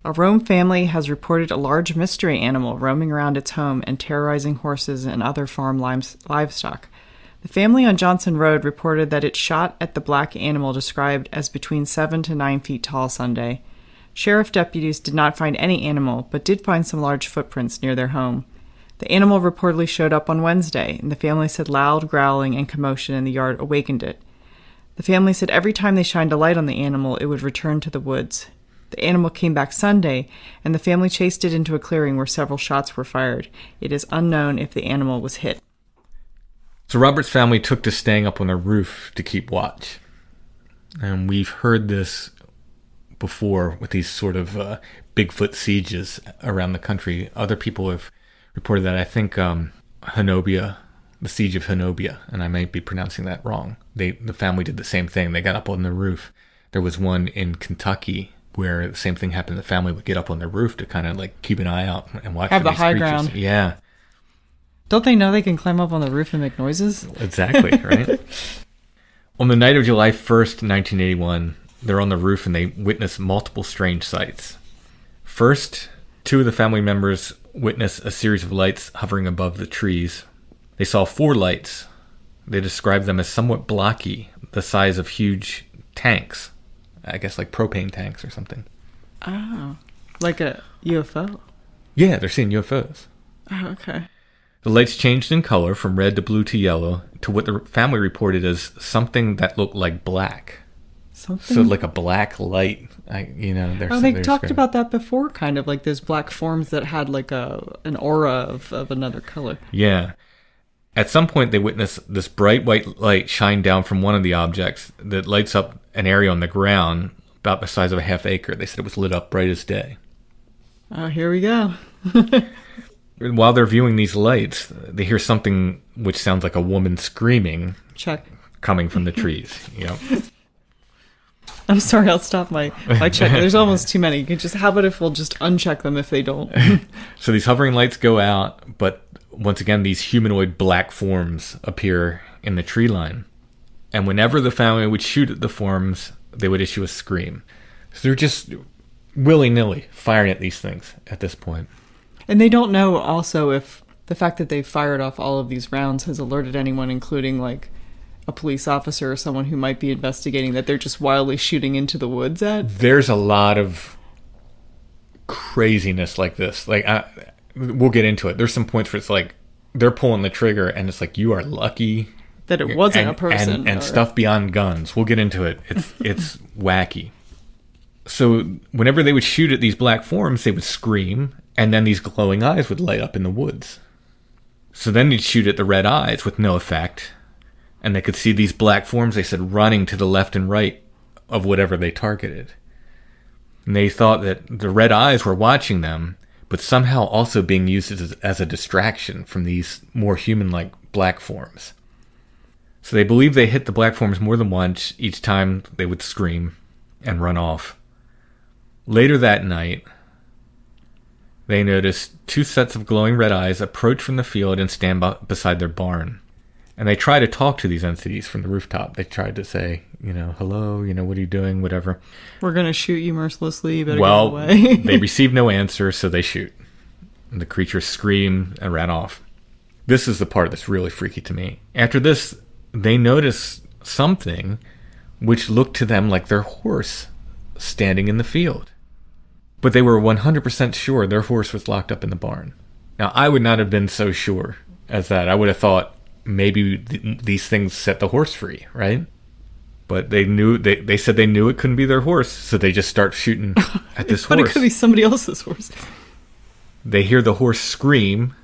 A Rome family has reported a large mystery animal roaming around its home and terrorizing horses and other farm livestock. The family on Johnson Road reported that it shot at the black animal described as between 7 to 9 feet tall Sunday. Sheriff deputies did not find any animal, but did find some large footprints near their home. The animal reportedly showed up on Wednesday, and the family said loud growling and commotion in the yard awakened it. The family said every time they shined a light on the animal, it would return to the woods. The animal came back Sunday, and the family chased it into a clearing where several shots were fired. It is unknown if the animal was hit. So Robert's family took to staying up on their roof to keep watch. And we've heard this before with these sort of Bigfoot sieges around the country. Other people have reported that. I think Hanobia, the siege of Hanobia, and I might be pronouncing that wrong. The family did the same thing. They got up on the roof. There was one in Kentucky where the same thing happened. The family would get up on the roof to kind of like keep an eye out and watch Have for the these high creatures. ground. Yeah. Don't they know they can climb up on the roof and make noises? Exactly, right? On the night of July 1st, 1981, they're on the roof and they witness multiple strange sights. First, two of the family members witness a series of lights hovering above the trees. They saw 4 lights. They described them as somewhat blocky, the size of huge tanks. I guess like propane tanks or something. Oh, like a UFO? Yeah, they're seeing UFOs. Oh, okay. The lights changed in color from red to blue to yellow to what the family reported as something that looked like black. Something? So like a black light, They talked about that before, kind of like those black forms that had like an aura of another color. Yeah. At some point, they witnessed this bright white light shine down from one of the objects that lights up an area on the ground about the size of a half acre. They said it was lit up bright as day. Oh, here we go. While they're viewing these lights, they hear something which sounds like a woman screaming. Check. Coming from the trees. Yep. I'm sorry, I'll stop my check. There's almost too many. How about if we'll just uncheck them if they don't? So these hovering lights go out, but once again, these humanoid black forms appear in the tree line. And whenever the family would shoot at the forms, they would issue a scream. So they're just willy-nilly firing at these things at this point. And they don't know also if the fact that they fired off all of these rounds has alerted anyone, including like a police officer or someone who might be investigating, that they're just wildly shooting into the woods at. There's a lot of craziness like this. Like, we'll get into it. There's some points where it's like they're pulling the trigger and it's like, you are lucky that it wasn't a person. And stuff beyond guns. We'll get into it. It's wacky. So whenever they would shoot at these black forms, they would scream, and then these glowing eyes would light up in the woods. So then they'd shoot at the red eyes with no effect, and they could see these black forms, they said, running to the left and right of whatever they targeted. And they thought that the red eyes were watching them, but somehow also being used as a distraction from these more human-like black forms. So they believe they hit the black forms more than once. Each time they would scream and run off. Later that night, they noticed 2 sets of glowing red eyes approach from the field and stand beside their barn. And they tried to talk to these entities from the rooftop. They tried to say, hello, what are you doing, whatever. We're going to shoot you mercilessly, you better go away. They received no answer, so they shoot. And the creature screamed and ran off. This is the part that's really freaky to me. After this, they noticed something which looked to them like their horse standing in the field. But they were 100% sure their horse was locked up in the barn. Now, I would not have been so sure as that. I would have thought maybe these things set the horse free, right? But they knew they said they knew it couldn't be their horse, so they just start shooting at this But horse. it could be somebody else's horse. They hear the horse scream,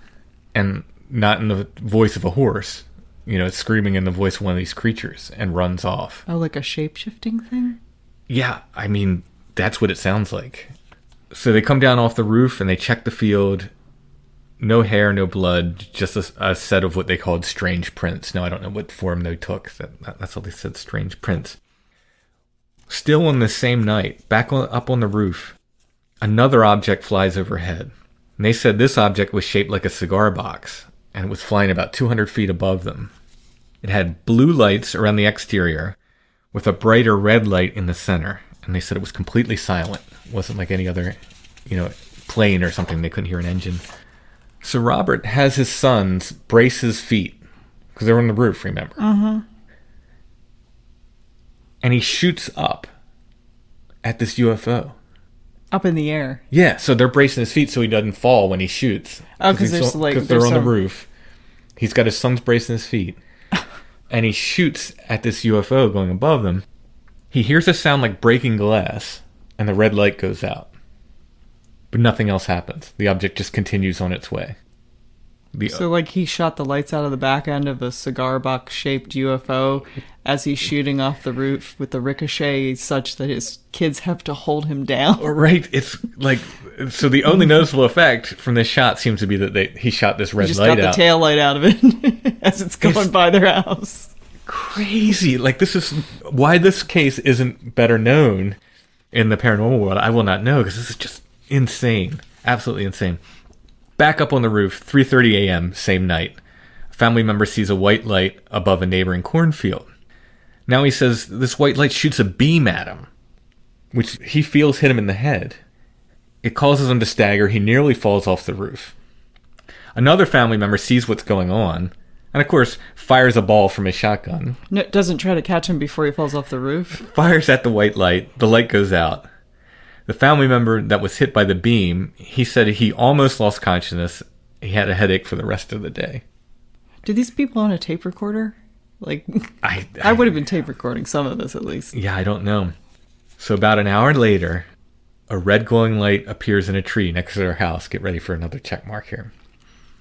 and not in the voice of a horse. It's screaming in the voice of one of these creatures, and runs off. Oh, like a shape-shifting thing? Yeah, I mean, that's what it sounds like. So they come down off the roof and they check the field. No hair, no blood, just a set of what they called strange prints. Now, I don't know what form they took. That's all they said, strange prints. Still on the same night, up on the roof, another object flies overhead. And they said this object was shaped like a cigar box, and it was flying about 200 feet above them. It had blue lights around the exterior, with a brighter red light in the center. And they said it was completely silent. It wasn't like any other, plane or something. They couldn't hear an engine. So Robert has his sons brace his feet, because they're on the roof, remember? Mm-hmm. And he shoots up at this UFO. Up in the air. Yeah, so they're bracing his feet so he doesn't fall when he shoots. Oh, because they're on the roof. He's got his sons bracing his feet. And he shoots at this UFO going above them. He hears a sound like breaking glass, and the red light goes out. But nothing else happens. The object just continues on its way. So, he shot the lights out of the back end of a cigar box-shaped UFO as he's shooting off the roof with the ricochet such that his kids have to hold him down. Right. It's so the only noticeable effect from this shot seems to be that he shot this red light out. He just got the tail light out of it as it's going by their house. Crazy. This is why this case isn't better known in the paranormal world. I will not know, because this is just insane. Absolutely insane. Back up on the roof, 3:30 a.m., same night. A family member sees a white light above a neighboring cornfield. Now he says this white light shoots a beam at him, which he feels hit him in the head. It causes him to stagger. He nearly falls off the roof. Another family member sees what's going on, and of course, fires a ball from his shotgun. No, doesn't try to catch him before he falls off the roof. Fires at the white light. The light goes out. The family member that was hit by the beam, he said he almost lost consciousness. He had a headache for the rest of the day. Do these people own a tape recorder? I would have been tape recording some of this at least. Yeah, I don't know. So about an hour later, a red glowing light appears in a tree next to their house. Get ready for another check mark here.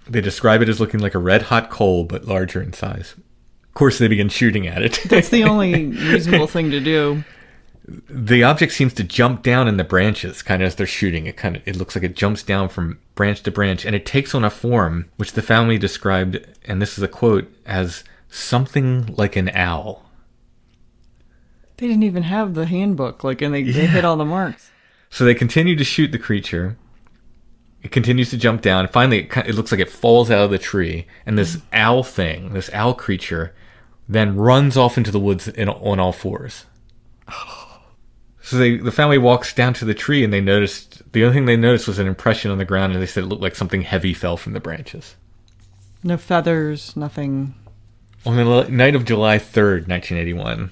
They describe it as looking like a red hot coal, but larger in size. Of course, they begin shooting at it. That's the only reasonable thing to do. The object seems to jump down in the branches, kind of as they're shooting. It looks like it jumps down from branch to branch, and it takes on a form which the family described, and this is a quote, as something like an owl. They didn't even have the handbook, and they hit all the marks. So they continue to shoot the creature. It continues to jump down. Finally, it looks like it falls out of the tree, and this owl creature, then runs off into the woods on all fours. So the family walks down to the tree, and the only thing they noticed was an impression on the ground, and they said it looked like something heavy fell from the branches. No feathers, nothing. On the night of July 3rd, 1981,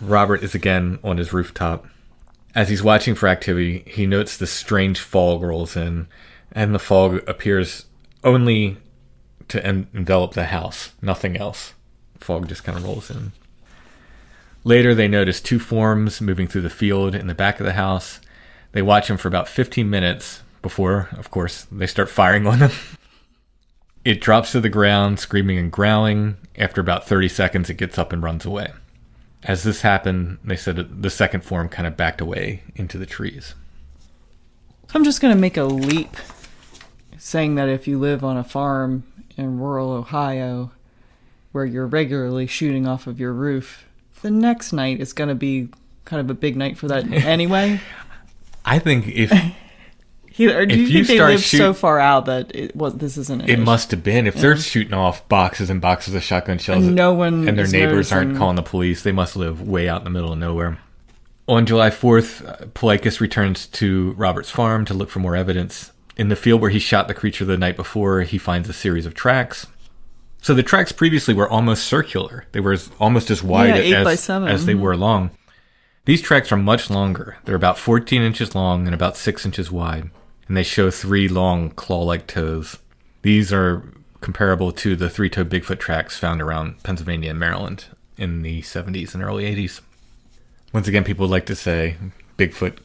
Robert is again on his rooftop. As he's watching for activity, he notes this strange fog rolls in, and the fog appears only to envelop the house, nothing else. Fog just kind of rolls in. Later, they notice two forms moving through the field in the back of the house. They watch them for about 15 minutes before, of course, they start firing on them. It drops to the ground, screaming and growling. After about 30 seconds, it gets up and runs away. As this happened, they said the second form kind of backed away into the trees. I'm just going to make a leap, saying that if you live on a farm in rural Ohio, where you're regularly shooting off of your roof, the next night is going to be kind of a big night for that anyway. I think if... Or do you think they lived so far out that this isn't an issue? It must have been. If they're shooting off boxes and boxes of shotgun shells and their neighbors aren't calling the police, they must live way out in the middle of nowhere. On July 4th, Politis returns to Robert's farm to look for more evidence. In the field where he shot the creature the night before, he finds a series of tracks. So the tracks previously were almost circular. They were almost as wide as they were long. These tracks are much longer. They're about 14 inches long and about 6 inches wide. And they show 3 long claw-like toes. These are comparable to the 3-toed Bigfoot tracks found around Pennsylvania and Maryland in the 70s and early 80s. Once again, people like to say, Bigfoot,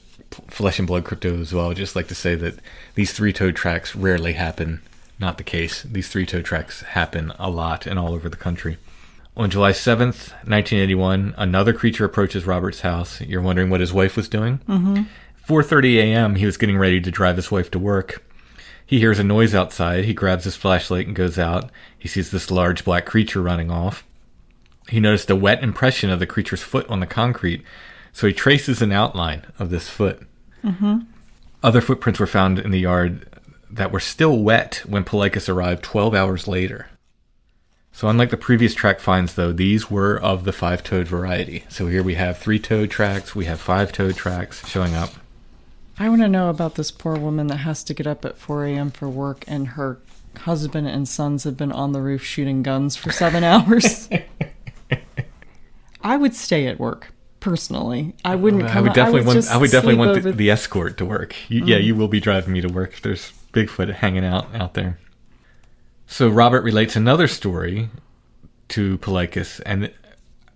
flesh and blood cryptozoologists just like to say that these 3-toed tracks rarely happen. Not the case. These 3-toed tracks happen a lot and all over the country. On July 7th, 1981, another creature approaches Robert's house. You're wondering what his wife was doing? Mm-hmm. 4:30 a.m., he was getting ready to drive his wife to work. He hears a noise outside. He grabs his flashlight and goes out. He sees this large black creature running off. He noticed a wet impression of the creature's foot on the concrete, so he traces an outline of this foot. Mm-hmm. Other footprints were found in the yard that were still wet when Polikis arrived 12 hours later. So unlike the previous track finds, though, these were of the 5-toed variety. So here we have 3-toed tracks, we have 5-toed tracks showing up. I want to know about this poor woman that has to get up at 4 a.m. for work, and her husband and sons have been on the roof shooting guns for 7 hours. I would stay at work, personally. I wouldn't come. I would definitely want over... the escort to work. Yeah, you will be driving me to work if there's Bigfoot hanging out there. So Robert relates another story to Polikis, and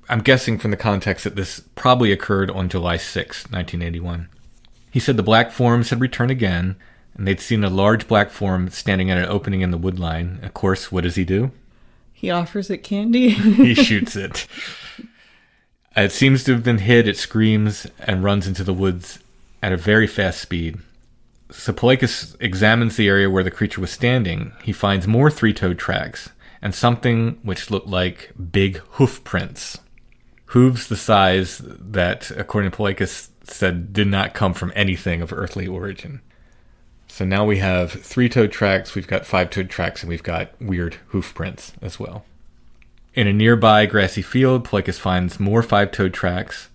I'm guessing from the context that this probably occurred on July 6, 1981. He said the black forms had returned again, and they'd seen a large black form standing at an opening in the wood line. Of course, what does he do? He offers it candy. He shoots it. It seems to have been hid. It screams and runs into the woods at a very fast speed. So Polikis examines the area where the creature was standing. He finds more 3-toed tracks and something which looked like big hoof prints. Hooves the size that, according to Polikis, said did not come from anything of earthly origin. So now we have 3-toed tracks, we've got 5-toed tracks, and we've got weird hoof prints as well. In a nearby grassy field, Polikis finds more 5-toed tracks.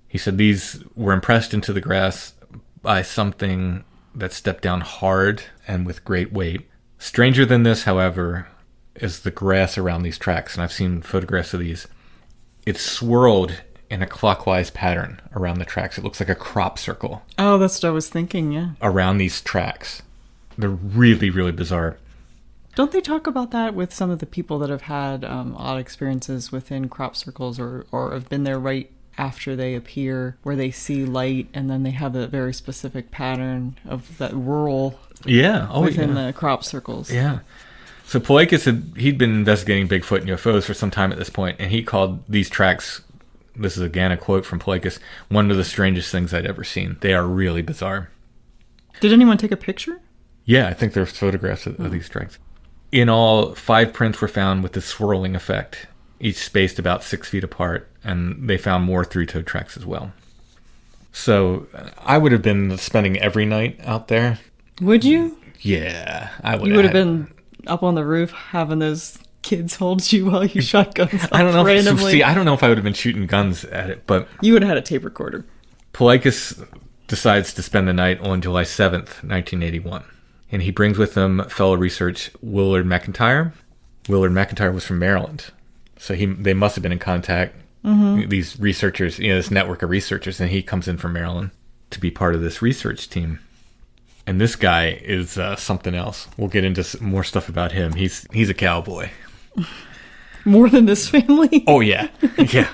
He said these were impressed into the grass by something that stepped down hard and with great weight. Stranger than this, however, is the grass around these tracks, and I've seen photographs of these. It's swirled in a clockwise pattern around the tracks. It looks like a crop circle. Oh, that's what I was thinking, yeah. Around these tracks. They're really, really bizarre. Don't they talk about that with some of the people that have had odd experiences within crop circles or have been there right after they appear, where they see light and then they have a very specific pattern of that whirl within the crop circles? Yeah. So Polikis he'd been investigating Bigfoot and UFOs for some time at this point, and he called these tracks, this is again a quote from Polikis, one of the strangest things I'd ever seen. They are really bizarre. Did anyone take a picture? Yeah, I think there's photographs of these tracks. In all, 5 prints were found with this swirling effect, each spaced about 6 feet apart, and they found more 3-toed tracks as well. So I would have been spending every night out there. Would you? Yeah, I would. You would have been up on the roof having those kids hold you while you shot guns off I don't know. randomly. I don't know if I would have been shooting guns at it, but you would have had a tape recorder. Polikis decides to spend the night on July 7th, 1981. And he brings with him fellow researcher Willard McIntyre. Willard McIntyre was from Maryland. So they must have been in contact, these researchers, this network of researchers, and he comes in from Maryland to be part of this research team. And this guy is something else. We'll get into more stuff about him. He's a cowboy. More than this family? Oh, yeah. Yeah.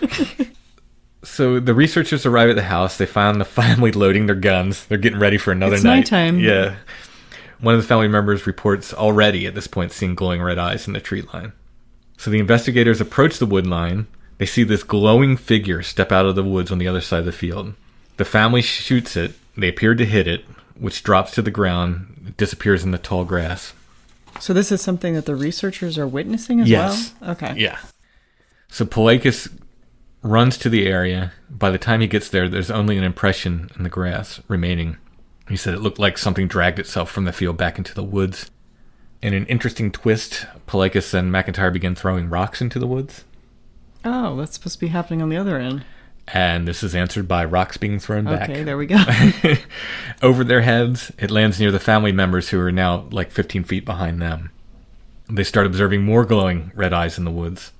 So the researchers arrive at the house. They find the family loading their guns. They're getting ready for another night. It's nighttime. Yeah. One of the family members reports already at this point seeing glowing red eyes in the tree line. So the investigators approach the wood line. They see this glowing figure step out of the woods on the other side of the field. The family shoots it. They appear to hit it, which drops to the ground, disappears in the tall grass. So this is something that the researchers are witnessing as well? Okay. Yeah. So Polikis runs to the area. By the time he gets there, there's only an impression in the grass remaining. He said it looked like something dragged itself from the field back into the woods. In an interesting twist, Polikis and McIntyre begin throwing rocks into the woods. Oh, that's supposed to be happening on the other end. And this is answered by rocks being thrown back. Okay, there we go. Over their heads, it lands near the family members who are now like 15 feet behind them. They start observing more glowing red eyes in the woods.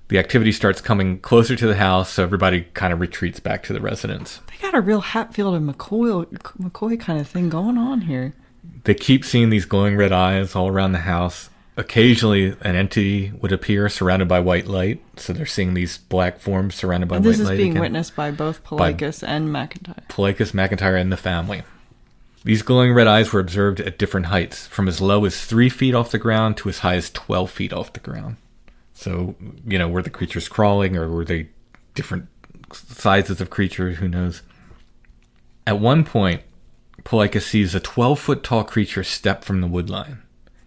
The activity starts coming closer to the house, so everybody kind of retreats back to the residence. They got a real Hatfield and McCoy kind of thing going on here. They keep seeing these glowing red eyes all around the house. Occasionally, an entity would appear surrounded by white light, so they're seeing these black forms surrounded by white light. This is being witnessed by both Polikis and McIntyre. Polikis, McIntyre, and the family. These glowing red eyes were observed at different heights, from as low as 3 feet off the ground to as high as 12 feet off the ground. So, were the creatures crawling, or were they different sizes of creatures? Who knows? At one point, Polikis sees a 12-foot tall creature step from the wood line.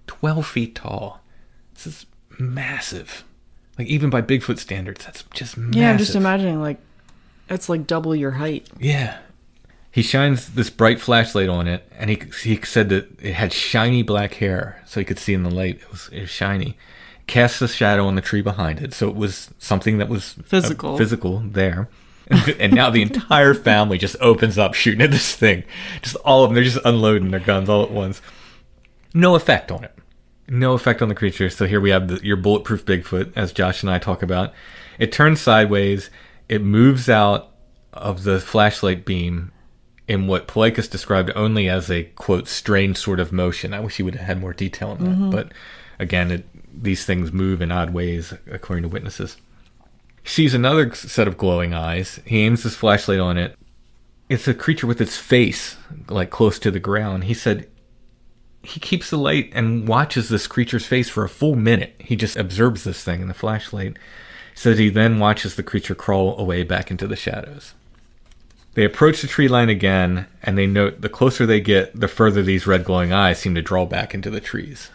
12 feet tall. This is massive. Like, even by Bigfoot standards, that's just massive. Yeah, I'm just imagining, it's like double your height. Yeah. He shines this bright flashlight on it, and he said that it had shiny black hair, so he could see in the light. It was shiny. Casts a shadow on the tree behind it, so it was something that was physical there. And now the entire family just opens up shooting at this thing. Just all of them, they're just unloading their guns all at once. No effect on it. No effect on the creature. So here we have your bulletproof Bigfoot, as Josh and I talk about. It turns sideways. It moves out of the flashlight beam in what Polikis described only as a, quote, strange sort of motion. I wish he would have had more detail on that. Mm-hmm. But again, these things move in odd ways, according to witnesses. He sees another set of glowing eyes. He aims his flashlight on it. It's a creature with its face, like, close to the ground. He said he keeps the light and watches this creature's face for a full minute. He just observes this thing in the flashlight. He says he then watches the creature crawl away back into the shadows. They approach the tree line again, and they note the closer they get, the further these red glowing eyes seem to draw back into the trees.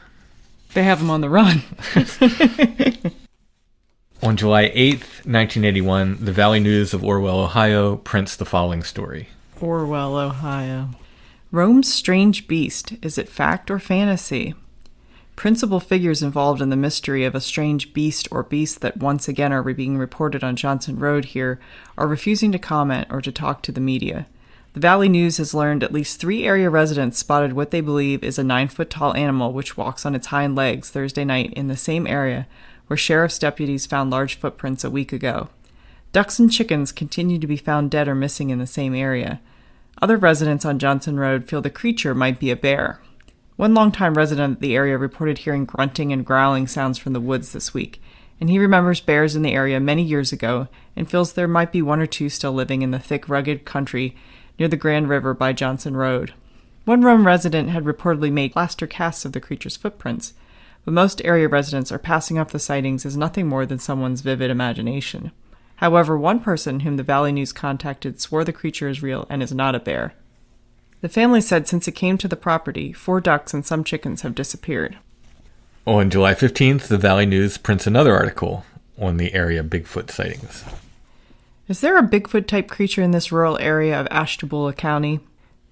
They have them on the run. On July 8th, 1981, the Valley News of Orwell, Ohio, prints the following story. Orwell, Ohio. Rome's strange beast. Is it fact or fantasy? Principal figures involved in the mystery of a strange beast or beasts that once again are being reported on Johnson Road here are refusing to comment or to talk to the media. The Valley News has learned at least 3 area residents spotted what they believe is a 9-foot-tall animal which walks on its hind legs Thursday night in the same area where sheriff's deputies found large footprints a week ago. Ducks and chickens continue to be found dead or missing in the same area. Other residents on Johnson Road feel the creature might be a bear. One longtime resident of the area reported hearing grunting and growling sounds from the woods this week, and he remembers bears in the area many years ago and feels there might be 1 or 2 still living in the thick, rugged country near the Grand River by Johnson Road. One Rome resident had reportedly made plaster casts of the creature's footprints, but most area residents are passing off the sightings as nothing more than someone's vivid imagination. However, one person whom the Valley News contacted swore the creature is real and is not a bear. The family said since it came to the property, 4 ducks and some chickens have disappeared. On July 15th, the Valley News prints another article on the area Bigfoot sightings. Is there a Bigfoot-type creature in this rural area of Ashtabula County?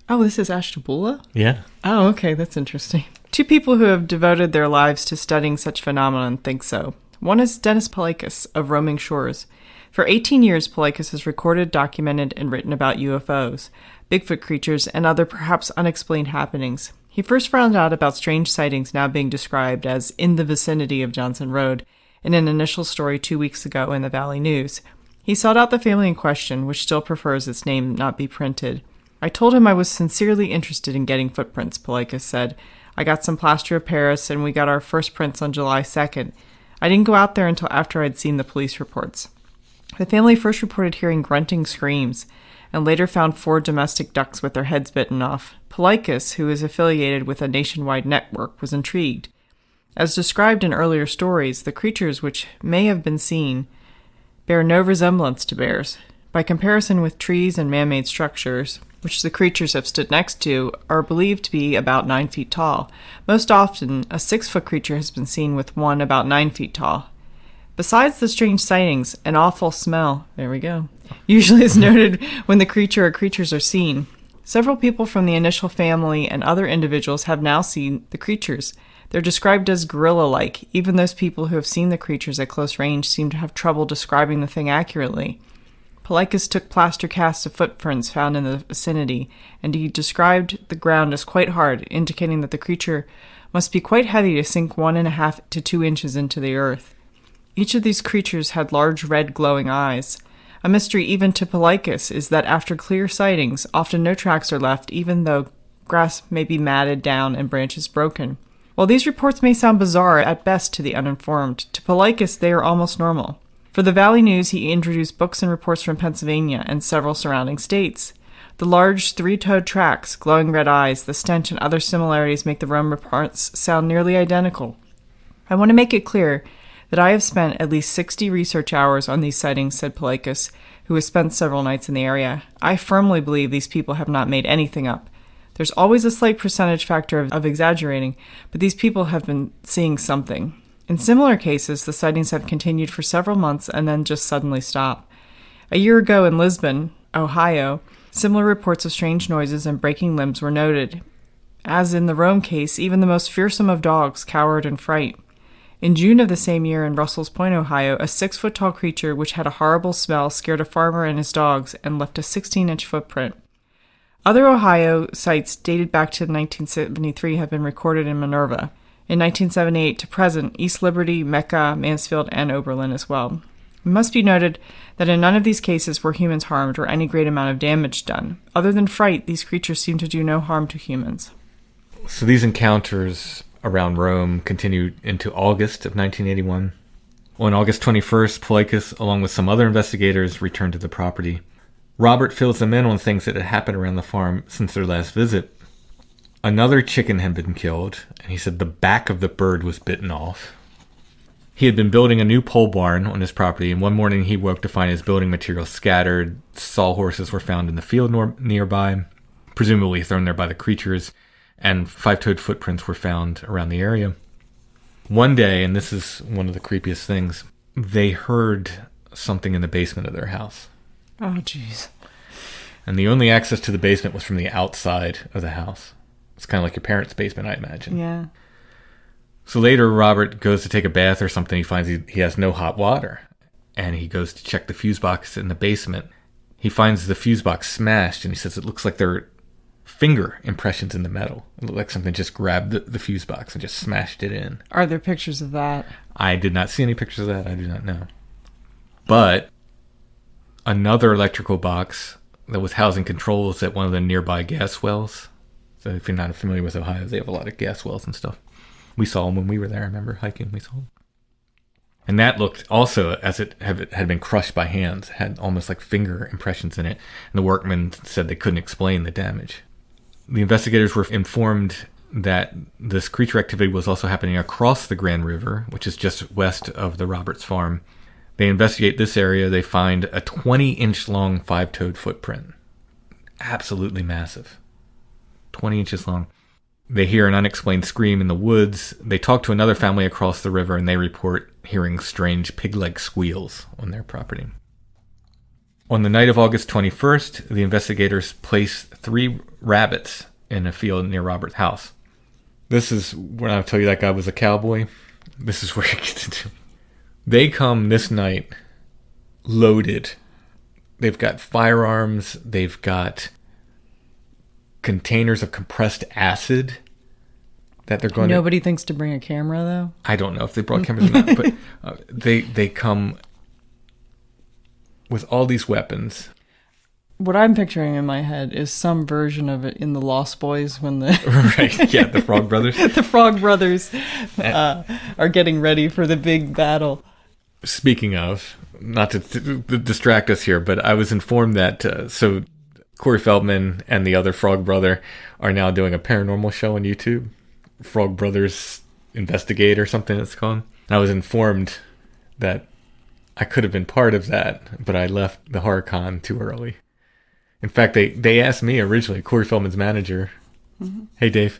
Oh, this is Ashtabula? Yeah. Oh, okay, that's interesting. 2 people who have devoted their lives to studying such phenomenon think so. One is Dennis Polikis of Roaming Shores. For 18 years, Polikis has recorded, documented, and written about UFOs, Bigfoot creatures, and other perhaps unexplained happenings. He first found out about strange sightings now being described as in the vicinity of Johnson Road in an initial story 2 weeks ago in the Valley News. He sought out the family in question, which still prefers its name not be printed. I told him I was sincerely interested in getting footprints, Polikis said. I got some plaster of Paris, and we got our first prints on July 2nd. I didn't go out there until after I'd seen the police reports. The family first reported hearing grunting screams, and later found 4 domestic ducks with their heads bitten off. Polikis, who is affiliated with a nationwide network, was intrigued. As described in earlier stories, the creatures which may have been seen bear no resemblance to bears. By comparison with trees and man-made structures, which the creatures have stood next to, are believed to be about 9 feet tall. Most often, a 6-foot creature has been seen with one about 9 feet tall. Besides the strange sightings, an awful smell, usually is noted when the creature or creatures are seen. Several people from the initial family and other individuals have now seen the creatures. They're described as gorilla-like. Even those people who have seen the creatures at close range seem to have trouble describing the thing accurately. Polikis took plaster casts of footprints found in the vicinity, and he described the ground as quite hard, indicating that the creature must be quite heavy to sink 1.5 to 2 inches into the earth. Each of these creatures had large red glowing eyes. A mystery even to Polikis is that after clear sightings, often no tracks are left, even though grass may be matted down and branches broken. While these reports may sound bizarre at best to the uninformed, to Polikis they are almost normal. For the Valley News, he introduced books and reports from Pennsylvania and several surrounding states. The large 3-toed tracks, glowing red eyes, the stench, and other similarities make the Rome reports sound nearly identical. I want to make it clear that I have spent at least 60 research hours on these sightings, said Polikis, who has spent several nights in the area. I firmly believe these people have not made anything up. There's always a slight percentage factor of exaggerating, but these people have been seeing something. In similar cases, the sightings have continued for several months and then just suddenly stop. A year ago in Lisbon, Ohio, Similar reports of strange noises and breaking limbs were noted. As in the Rome case, even the most fearsome of dogs cowered in fright. In June of the same year in Russell's Point, Ohio, a 6-foot-tall creature which had a horrible smell scared a farmer and his dogs and left a 16-inch footprint. Other Ohio sites dated back to 1973 have been recorded in Minerva. In 1978 to present, East Liberty, Mecca, Mansfield, and Oberlin as well. It must be noted that in none of these cases were humans harmed or any great amount of damage done. Other than fright, these creatures seem to do no harm to humans. So these encounters around Rome continued into August of 1981. On August 21st, Polikis, along with some other investigators, returned to the property. Robert fills them in on things that had happened around the farm since their last visit. Another chicken had been killed, and he said the back of the bird was bitten off. He had been building a new pole barn on his property, and one morning he woke to find his building materials scattered. Sawhorses were found in the field nearby, presumably thrown there by the creatures, and 5-toed footprints were found around the area. One day, and this is one of the creepiest things, they heard something in the basement of their house. Oh, jeez. And the only access to the basement was from the outside of the house. It's kind of like your parents' basement, I imagine. Yeah. So later, Robert goes to take a bath or something. He finds he has no hot water. And he goes to check the fuse box in the basement. He finds the fuse box smashed, and he says it looks like there are finger impressions in the metal. It looked like something just grabbed the fuse box and just smashed it in. Are there pictures of that? I did not see any pictures of that. I do not know. But another electrical box that was housing controls at one of the nearby gas wells. So if you're not familiar with Ohio, they have a lot of gas wells and stuff. We saw them when we were there. I remember hiking. We saw them. And that looked also, as it had been crushed by hands, had almost like finger impressions in it. And the workmen said they couldn't explain the damage. The investigators were informed that this creature activity was also happening across the Grand River, which is just west of the Roberts farm. They investigate this area. They find a 20-inch long 5-toed footprint. Absolutely massive. 20 inches long. They hear an unexplained scream in the woods. They talk to another family across the river, and they report hearing strange pig-like squeals on their property. On the night of August 21st, the investigators place 3 rabbits in a field near Robert's house. This is when I tell you that guy was a cowboy. This is where it gets into. They come this night loaded. They've got firearms. They've got containers of compressed acid that they're going Nobody thinks to bring a camera, though? I don't know if they brought cameras or not, but they come with all these weapons. What I'm picturing in my head is some version of it in the Lost Boys when the Right, yeah, the Frog Brothers. the Frog Brothers are getting ready for the big battle. Speaking of, not to distract us here, but I was informed that so Corey Feldman and the other Frog Brother are now doing a paranormal show on YouTube. Frog Brothers Investigate or something it's called. And I was informed that I could have been part of that, but I left the HorrorCon too early. In fact, they asked me originally, Corey Feldman's manager, hey Dave,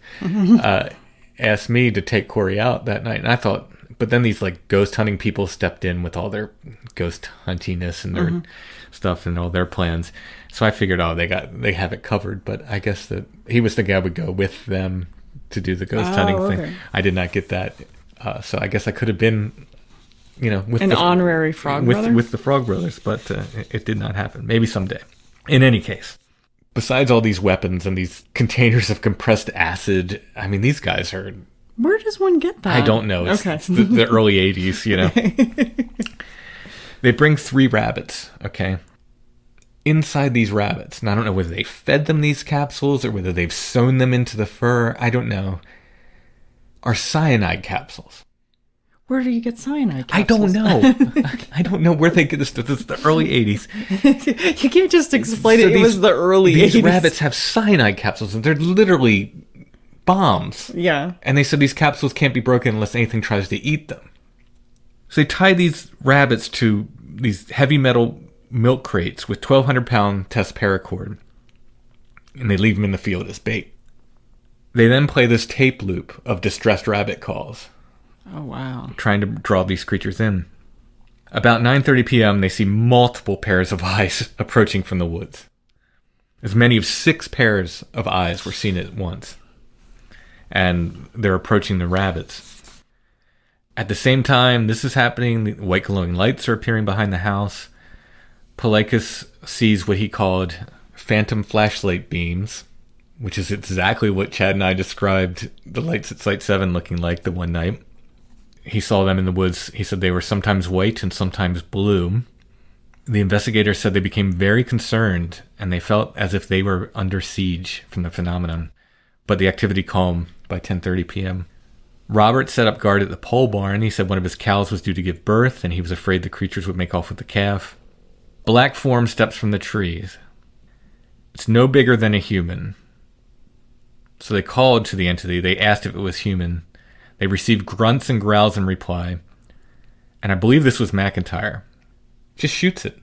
asked me to take Corey out that night. And I thought, but then these like ghost hunting people stepped in with all their ghost huntiness and their stuff and all their plans. So I figured, they have it covered. But I guess that he was thinking I would go with them to do the ghost hunting thing. I did not get that. So I guess I could have been, with an honorary Frog Brother? With the Frog Brothers, but it did not happen. Maybe someday. In any case, besides all these weapons and these containers of compressed acid, I mean, these guys are... Where does one get that? I don't know. It's the early 80s, They bring 3 rabbits, okay? Inside these rabbits, and I don't know whether they fed them these capsules or whether they've sewn them into the fur, I don't know, are cyanide capsules. Where do you get cyanide capsules? I don't know. I don't know where they get this stuff. This is the early 80s. You can't just explain it. It was the early 80s. These rabbits have cyanide capsules, and they're literally bombs. Yeah. And they said these capsules can't be broken unless anything tries to eat them. So they tie these rabbits to these heavy metal milk crates with 1,200-pound test paracord, and they leave them in the field as bait. They then play this tape loop of distressed rabbit calls. Oh, wow. Trying to draw these creatures in. About 9:30 p.m., they see multiple pairs of eyes approaching from the woods. As many as 6 pairs of eyes were seen at once. And they're approaching the rabbits. At the same time this is happening, the white glowing lights are appearing behind the house. Polikis sees what he called phantom flashlight beams, which is exactly what Chad and I described the lights at Site 7 looking like the one night. He saw them in the woods. He said they were sometimes white and sometimes blue. The investigators said they became very concerned and they felt as if they were under siege from the phenomenon. But the activity calmed by 10:30 p.m. Robert set up guard at the pole barn. He said one of his cows was due to give birth and he was afraid the creatures would make off with the calf. Black form steps from the trees. It's no bigger than a human. So they called to the entity. They asked if it was human. They received grunts and growls in reply. And I believe this was McIntyre. Just shoots it.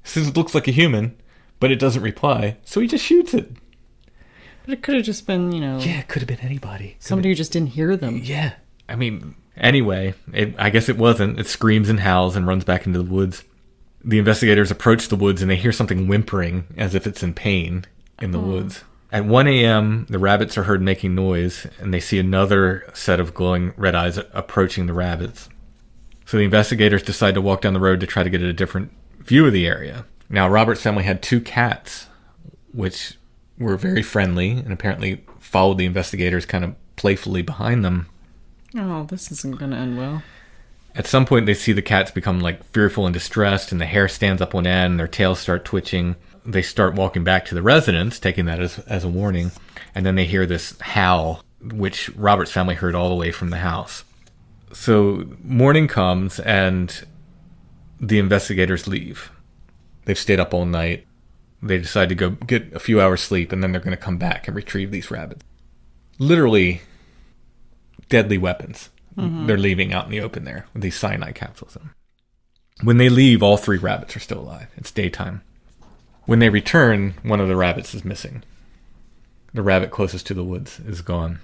Says it looks like a human, but it doesn't reply. So he just shoots it. But it could have just been, Yeah, it could have been anybody. Somebody who just didn't hear them. Yeah. I mean, anyway, I guess it wasn't. It screams and howls and runs back into the woods. The investigators approach the woods and they hear something whimpering as if it's in pain in the woods. At 1 a.m., the rabbits are heard making noise and they see another set of glowing red eyes approaching the rabbits. So the investigators decide to walk down the road to try to get a different view of the area. Now, Robert's family had 2 cats, which were very friendly and apparently followed the investigators kind of playfully behind them. Oh, this isn't going to end well. At some point, they see the cats become fearful and distressed, and the hair stands up on end, and their tails start twitching. They start walking back to the residence, taking that as a warning, and then they hear this howl, which Robert's family heard all the way from the house. So morning comes, and the investigators leave. They've stayed up all night. They decide to go get a few hours sleep, and then they're going to come back and retrieve these rabbits. Literally deadly weapons. Mm-hmm. They're leaving out in the open there with these cyanide capsules in them. When they leave, all 3 rabbits are still alive. It's daytime. When they return, one of the rabbits is missing. The rabbit closest to the woods is gone.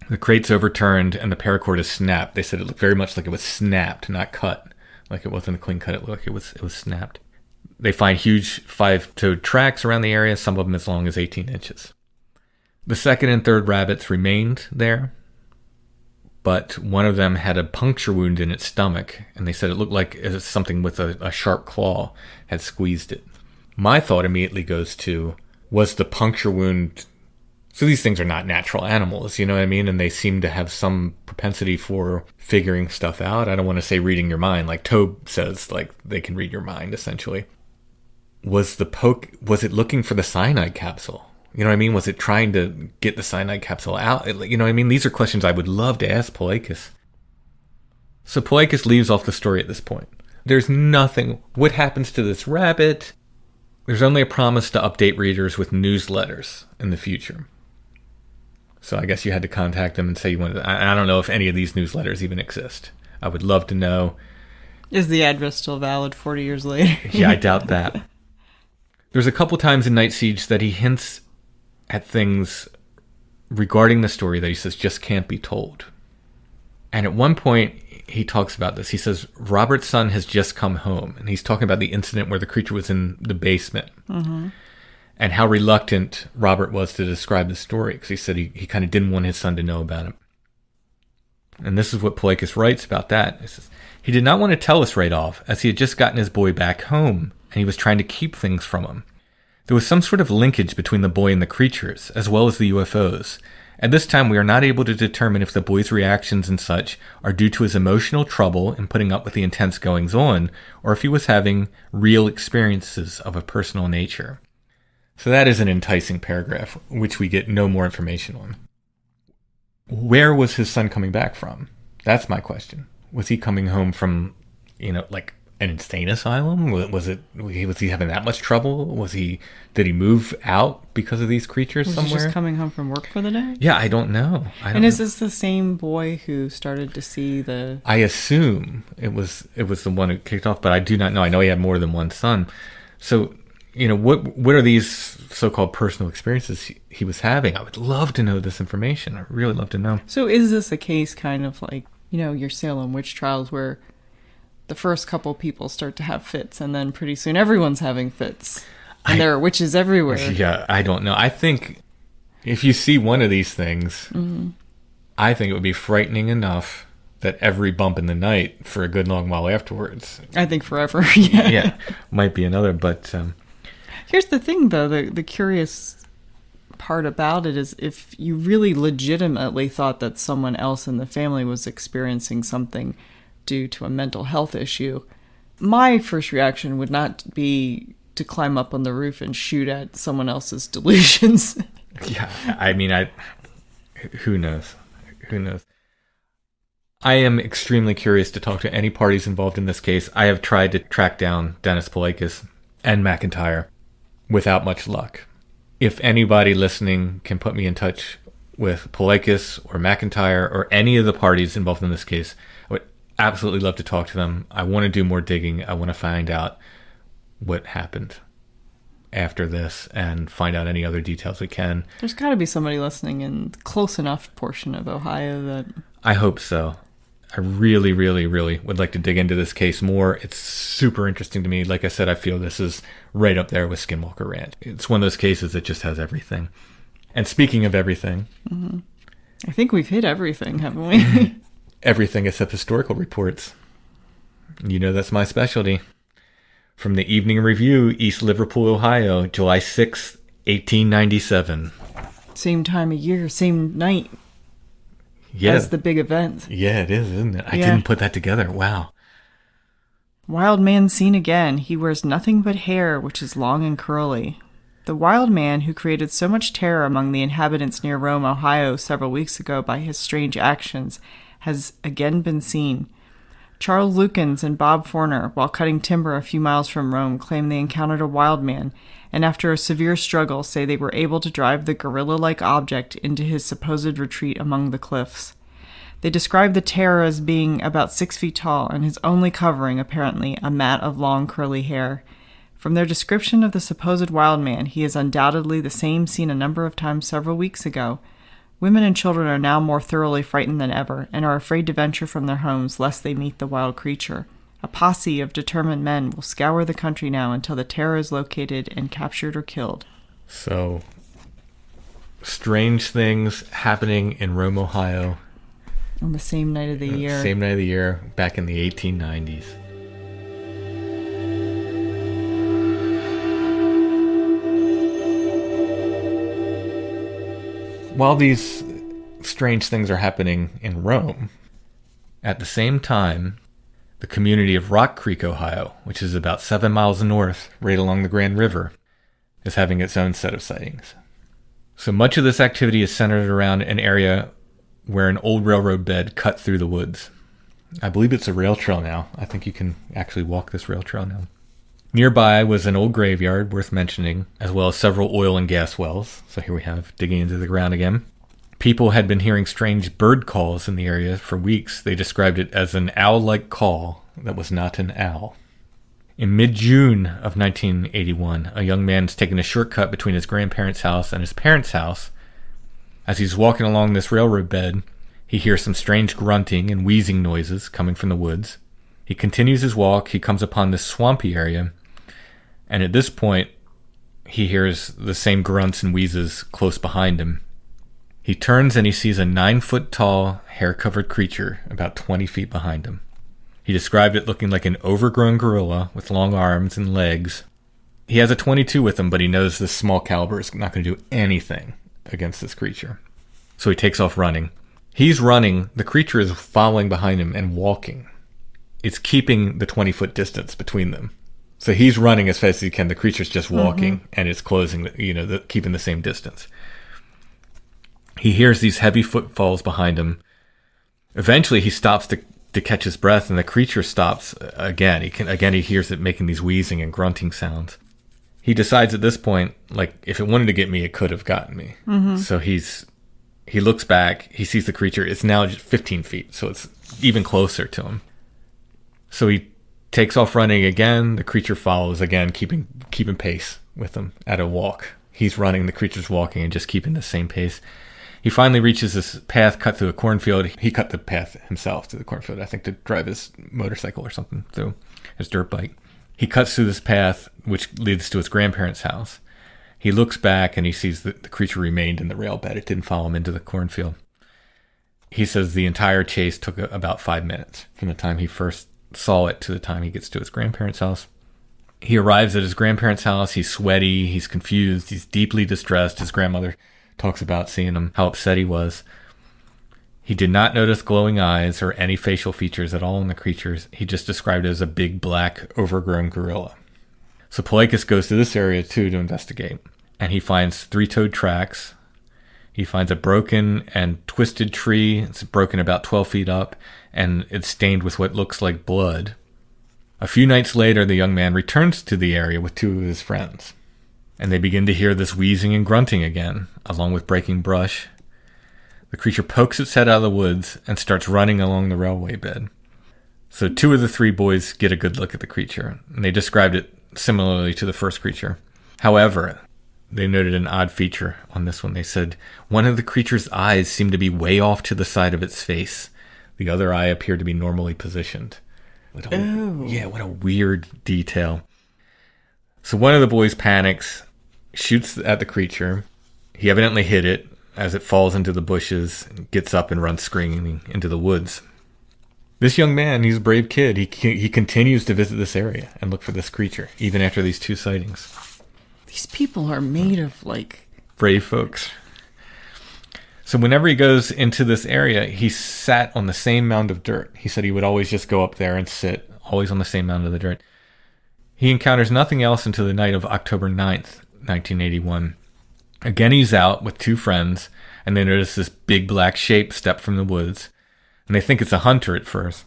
The crate's overturned and the paracord is snapped. They said it looked very much like it was snapped, not cut. Like it wasn't a clean cut. It looked like it was snapped. They find huge 5-toed tracks around the area, some of them as long as 18 inches. The second and third rabbits remained there, but one of them had a puncture wound in its stomach, and they said it looked like something with a sharp claw had squeezed it. My thought immediately goes to, was the puncture wound... So these things are not natural animals, you know what I mean? And they seem to have some propensity for figuring stuff out. I don't want to say reading your mind, like Tobe says, they can read your mind, essentially. Was it looking for the cyanide capsule? You know what I mean? Was it trying to get the cyanide capsule out? You know what I mean? These are questions I would love to ask Polikis. So Polikis leaves off the story at this point. There's nothing. What happens to this rabbit? There's only a promise to update readers with newsletters in the future. So I guess you had to contact them and say you wanted to. I don't know if any of these newsletters even exist. I would love to know. Is the address still valid 40 years later? Yeah, I doubt that. There's a couple times in Night Siege that he hints at things regarding the story that he says just can't be told. And at one point, he talks about this. He says, Robert's son has just come home. And he's talking about the incident where the creature was in the basement. Mm-hmm. And how reluctant Robert was to describe the story. Because he said he kind of didn't want his son to know about it. And this is what Polikis writes about that. He says, he did not want to tell us right off, as he had just gotten his boy back home. And he was trying to keep things from him. There was some sort of linkage between the boy and the creatures, as well as the UFOs. At this time, we are not able to determine if the boy's reactions and such are due to his emotional trouble in putting up with the intense goings-on, or if he was having real experiences of a personal nature. So that is an enticing paragraph, which we get no more information on. Where was his son coming back from? That's my question. Was he coming home from, an insane asylum? Was he having that much trouble? Did he move out because of these creatures somewhere? Was he just coming home from work for the day? Yeah, I don't know. Is this the same boy who started to see the... I assume it was the one who kicked off, but I do not know. I know he had more than one son. So, what are these so-called personal experiences he was having? I would love to know this information. I really love to know. So is this a case kind of like, your Salem witch trials where the first couple people start to have fits, and then pretty soon everyone's having fits? And there are witches everywhere. Yeah, I don't know. I think if you see one of these things, I think it would be frightening enough that every bump in the night for a good long while afterwards. I think forever. Yeah. Might be another, but here's the thing, though. The curious part about it is if you really legitimately thought that someone else in the family was experiencing something due to a mental health issue, my first reaction would not be to climb up on the roof and shoot at someone else's delusions. Yeah, I mean, who knows? Who knows? I am extremely curious to talk to any parties involved in this case. I have tried to track down Dennis Palaikis and McIntyre without much luck. If anybody listening can put me in touch with Palaikis or McIntyre or any of the parties involved in this case, I would absolutely love to talk to them. I want to do more digging. I want to find out what happened after this and find out any other details we can. There's got to be somebody listening in close enough portion of Ohio that... I hope so. I really, really, really would like to dig into this case more. It's super interesting to me. Like I said, I feel this is right up there with Skinwalker Ranch. It's one of those cases that just has everything. And speaking of everything... I think we've hit everything, haven't we? Everything except historical reports. You know that's my specialty. From the Evening Review, East Liverpool, Ohio, July 6th, 1897. Same time of year, same night. Yeah. As the big event. Yeah, it is, isn't it? I didn't put that together. Wow. Wild man seen again. He wears nothing but hair, which is long and curly. The wild man who created so much terror among the inhabitants near Rome, Ohio, several weeks ago by his strange actions, has again been seen. Charles Lukens and Bob Forner, while cutting timber a few miles from Rome, claim they encountered a wild man, and after a severe struggle say they were able to drive the gorilla-like object into his supposed retreat among the cliffs. They describe the terror as being about 6 feet tall, and his only covering, apparently, a mat of long curly hair. From their description of the supposed wild man, he is undoubtedly the same seen a number of times several weeks ago. Women and children are now more thoroughly frightened than ever, and are afraid to venture from their homes lest they meet the wild creature. A posse of determined men will scour the country now until the terror is located and captured or killed. So, strange things happening in Rome, Ohio. On the same night of the year. Same night of the year, back in the 1890s. While these strange things are happening in Rome, at the same time, the community of Rock Creek, Ohio, which is about 7 miles north, right along the Grand River, is having its own set of sightings. So much of this activity is centered around an area where an old railroad bed cut through the woods. I believe it's a rail trail now. I think you can actually walk this rail trail now. Nearby was an old graveyard worth mentioning, as well as several oil and gas wells. So here we have digging into the ground again. People had been hearing strange bird calls in the area for weeks. They described it as an owl-like call that was not an owl. In mid-June of 1981, a young man's taking a shortcut between his grandparents' house and his parents' house. As he's walking along this railroad bed, he hears some strange grunting and wheezing noises coming from the woods. He continues his walk. He comes upon this swampy area, and at this point, he hears the same grunts and wheezes close behind him. He turns and he sees a 9-foot-tall, hair-covered creature about 20 feet behind him. He described it looking like an overgrown gorilla with long arms and legs. He has a .22 with him, but he knows this small caliber is not going to do anything against this creature. So he takes off running. He's running. The creature is following behind him and walking. It's keeping the 20-foot distance between them. So he's running as fast as he can. The creature's just walking, and it's closing, keeping the same distance. He hears these heavy footfalls behind him. Eventually, he stops to catch his breath, and the creature stops again. He hears it making these wheezing and grunting sounds. He decides at this point, if it wanted to get me, it could have gotten me. So he looks back. He sees the creature. It's now just 15 feet, so it's even closer to him. So he takes off running again. The creature follows again, keeping pace with him at a walk. He's running, the creature's walking, and just keeping the same pace. He finally reaches this path cut through a cornfield. He cut the path himself to the cornfield, I think, to drive his motorcycle or something through, his dirt bike. He cuts through this path, which leads to his grandparents' house. He looks back and he sees that the creature remained in the rail bed. It didn't follow him into the cornfield. He says the entire chase took about 5 minutes from the time he first saw it to the time he gets to his grandparents' house. He arrives at his grandparents' house. He's sweaty. He's confused. He's deeply distressed. His grandmother talks about seeing him, how upset he was. He did not notice glowing eyes or any facial features at all in the creatures. He just described it as a big, black, overgrown gorilla. So Polikis goes to this area, too, to investigate. And he finds 3-toed tracks. He finds a broken and twisted tree. It's broken about 12 feet up, and it's stained with what looks like blood. A few nights later, the young man returns to the area with 2 of his friends. And they begin to hear this wheezing and grunting again, along with breaking brush. The creature pokes its head out of the woods and starts running along the railway bed. So 2 of the 3 boys get a good look at the creature, and they described it similarly to the first creature. However, they noted an odd feature on this one. They said one of the creature's eyes seemed to be way off to the side of its face. The other eye appeared to be normally positioned. What a weird detail. So one of the boys panics, shoots at the creature. He evidently hit it as it falls into the bushes, gets up and runs screaming into the woods. This young man, he's a brave kid. He continues to visit this area and look for this creature, even after these 2 sightings. These people are made of, brave folks. So whenever he goes into this area, he sat on the same mound of dirt. He said he would always just go up there and sit, always on the same mound of the dirt. He encounters nothing else until the night of October 9th, 1981. Again, he's out with 2 friends, and they notice this big black shape step from the woods. And they think it's a hunter at first.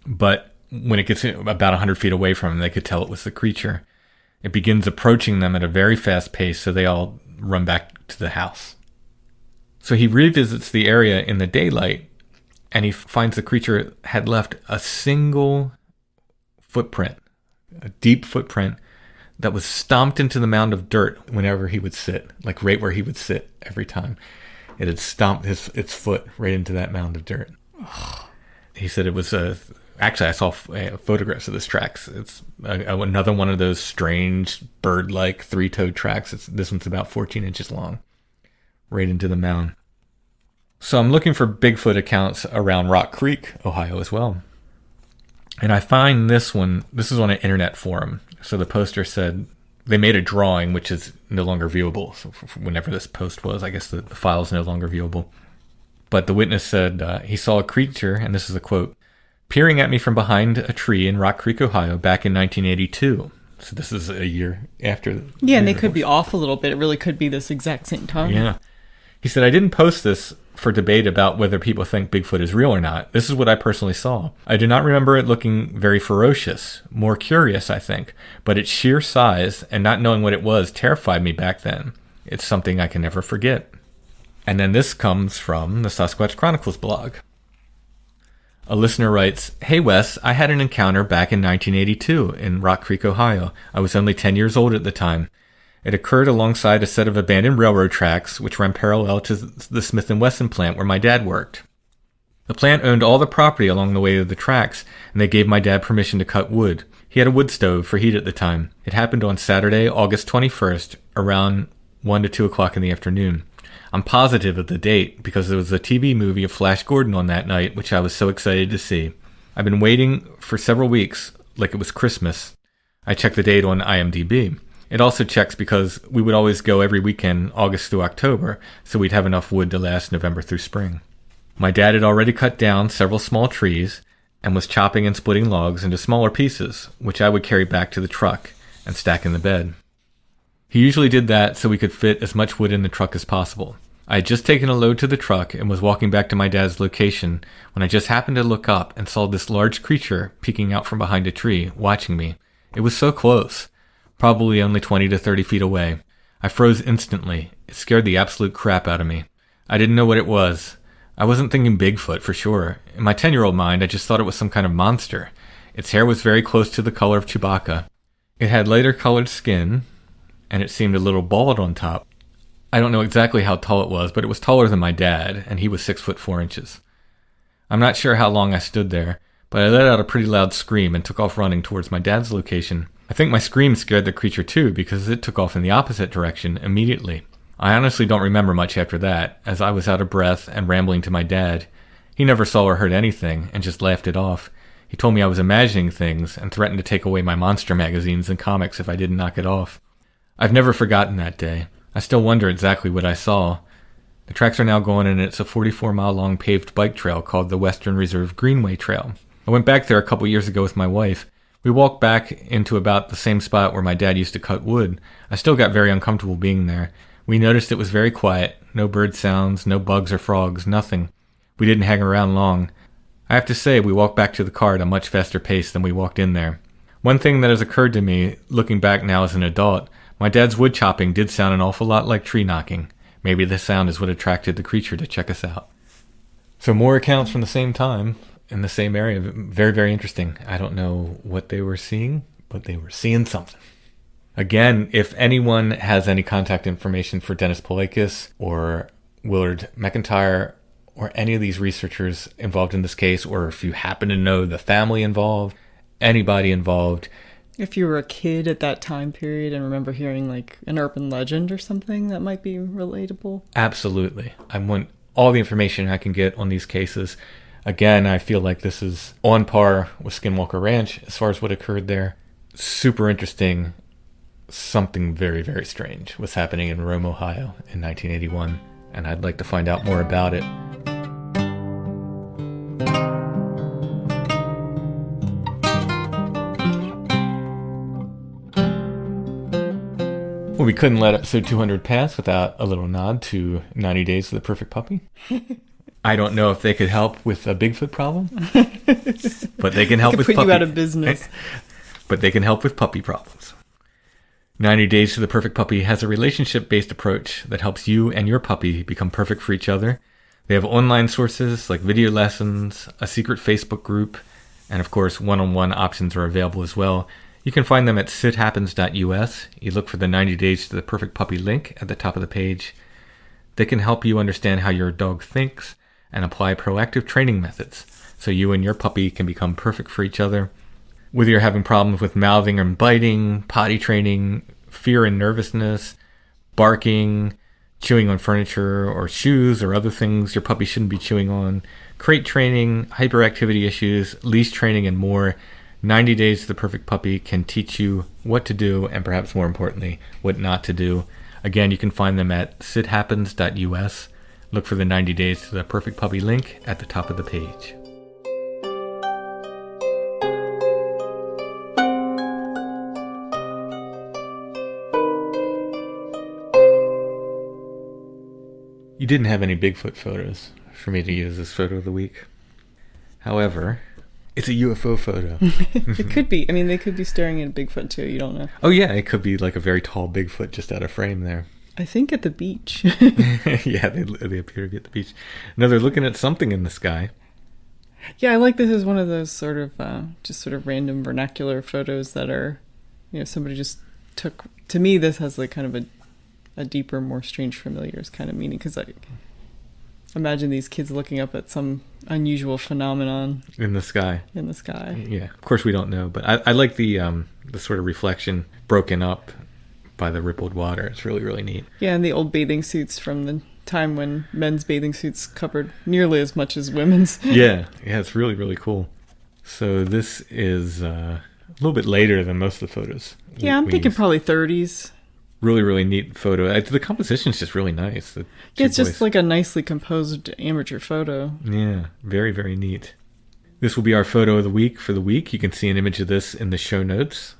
But when it gets about 100 feet away from them, they could tell it was the creature. It begins approaching them at a very fast pace, so they all run back to the house. So he revisits the area in the daylight, and he finds the creature had left a single footprint, a deep footprint, that was stomped into the mound of dirt whenever he would sit, right where he would sit every time. It had stomped its foot right into that mound of dirt. He said it was actually, I saw photographs of this tracks. It's another one of those strange bird-like 3-toed tracks. This one's about 14 inches long, right into the mound. So I'm looking for Bigfoot accounts around Rock Creek, Ohio as well. And I find this one. This is on an internet forum. So the poster said they made a drawing, which is no longer viewable. So whenever this post was, I guess the file is no longer viewable. But the witness said he saw a creature, and this is a quote, peering at me from behind a tree in Rock Creek, Ohio, back in 1982. So this is a year after. Yeah, and they could be off a little bit. It really could be this exact same time. Yeah. He said, I didn't post this for debate about whether people think Bigfoot is real or not. This is what I personally saw. I do not remember it looking very ferocious, more curious, I think, but its sheer size and not knowing what it was terrified me back then. It's something I can never forget. And then this comes from the Sasquatch Chronicles blog. A listener writes, Hey Wes, I had an encounter back in 1982 in Rock Creek, Ohio. I was only 10 years old at the time. It occurred alongside a set of abandoned railroad tracks which ran parallel to the Smith & Wesson plant where my dad worked. The plant owned all the property along the way of the tracks, and they gave my dad permission to cut wood. He had a wood stove for heat at the time. It happened on Saturday, August 21st, around 1 to 2 o'clock in the afternoon. I'm positive of the date because there was a TV movie of Flash Gordon on that night, which I was so excited to see. I've been waiting for several weeks, like it was Christmas. I checked the date on IMDb. It also checks because we would always go every weekend, August through October, so we'd have enough wood to last November through spring. My dad had already cut down several small trees and was chopping and splitting logs into smaller pieces, which I would carry back to the truck and stack in the bed. He usually did that so we could fit as much wood in the truck as possible. I had just taken a load to the truck and was walking back to my dad's location when I just happened to look up and saw this large creature peeking out from behind a tree, watching me. It was so close. Probably only 20 to 30 feet away. I froze instantly. It scared the absolute crap out of me. I didn't know what it was. I wasn't thinking Bigfoot for sure. In my 10-year-old mind, I just thought it was some kind of monster. Its hair was very close to the color of Chewbacca. It had lighter colored skin, and it seemed a little bald on top. I don't know exactly how tall it was, but it was taller than my dad, and he was 6'4". I'm not sure how long I stood there, but I let out a pretty loud scream and took off running towards my dad's location. I think my scream scared the creature too because it took off in the opposite direction immediately. I honestly don't remember much after that, as I was out of breath and rambling to my dad. He never saw or heard anything and just laughed it off. He told me I was imagining things and threatened to take away my monster magazines and comics if I didn't knock it off. I've never forgotten that day. I still wonder exactly what I saw. The tracks are now gone and it's a 44-mile-long paved bike trail called the Western Reserve Greenway Trail. I went back there a couple years ago with my wife. We walked back into about the same spot where my dad used to cut wood. I still got very uncomfortable being there. We noticed it was very quiet. No bird sounds, no bugs or frogs, nothing. We didn't hang around long. I have to say, we walked back to the car at a much faster pace than we walked in there. One thing that has occurred to me, looking back now as an adult, my dad's wood chopping did sound an awful lot like tree knocking. Maybe the sound is what attracted the creature to check us out. So more accounts from the same time, in the same area. Very, very interesting. I don't know what they were seeing, but they were seeing something. Again, if anyone has any contact information for Dennis Palaikis or Willard McIntyre or any of these researchers involved in this case, or if you happen to know the family involved, anybody involved. If you were a kid at that time period and remember hearing like an urban legend or something that might be relatable. Absolutely. I want all the information I can get on these cases. Again, I feel like this is on par with Skinwalker Ranch as far as what occurred there. Super interesting. Something very, very strange was happening in Rome, Ohio in 1981, and I'd like to find out more about it. Well, we couldn't let episode 200 pass without a little nod to 90 Days to the Perfect Puppy. I don't know if they could help with a Bigfoot problem, but they can help with put puppy. You out of business. But they can help with puppy problems. 90 Days to the Perfect Puppy has a relationship-based approach that helps you and your puppy become perfect for each other. They have online sources like video lessons, a secret Facebook group, and of course one-on-one options are available as well. You can find them at sithappens.us. You look for the 90 Days to the Perfect Puppy link at the top of the page. They can help you understand how your dog thinks and apply proactive training methods so you and your puppy can become perfect for each other. Whether you're having problems with mouthing and biting, potty training, fear and nervousness, barking, chewing on furniture or shoes or other things your puppy shouldn't be chewing on, crate training, hyperactivity issues, leash training, and more, 90 Days to the Perfect Puppy can teach you what to do and perhaps more importantly, what not to do. Again, you can find them at sithappens.us. Look for the 90 Days to the Perfect Puppy link at the top of the page. You didn't have any Bigfoot photos for me to use as photo of the week. However, it's a UFO photo. It could be. I mean, they could be staring at a Bigfoot too. You don't know. Oh yeah, it could be like a very tall Bigfoot just out of frame there. I think at the beach. Yeah, they appear to be at the beach. No, they're looking at something in the sky. Yeah, I like this as one of those sort of just sort of random vernacular photos that are, somebody just took. To me, this has like kind of a deeper, more strange familiars kind of meaning, because I imagine these kids looking up at some unusual phenomenon in the sky. Yeah, of course we don't know, but I like the sort of reflection broken up by the rippled water. It's really, really neat. Yeah, and the old bathing suits from the time when men's bathing suits covered nearly as much as women's. yeah, it's really, really cool. So this is a little bit later than most of the photos. Yeah, I'm thinking probably 30s. Really, really neat photo. The composition is just really nice. It's just like a nicely composed amateur photo. Yeah, very, very neat. This will be our photo of the week for the week. You can see an image of this in the show notes.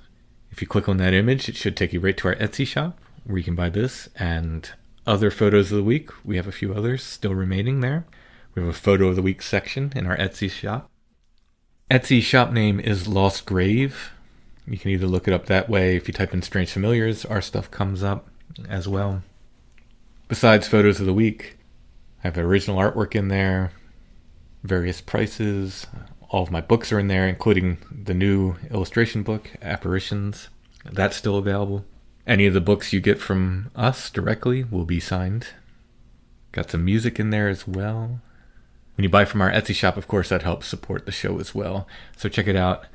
If you click on that image, it should take you right to our Etsy shop where you can buy this and other photos of the week. We have a few others still remaining there. We have a photo of the week section in our Etsy shop. Etsy shop name is Lost Grave. You can either look it up that way. If you type in Strange Familiars, our stuff comes up as well. Besides photos of the week, I have original artwork in there, various prices. All of my books are in there, including the new illustration book, Apparitions. That's still available. Any of the books you get from us directly will be signed. Got some music in there as well. When you buy from our Etsy shop, of course, that helps support the show as well. So check it out.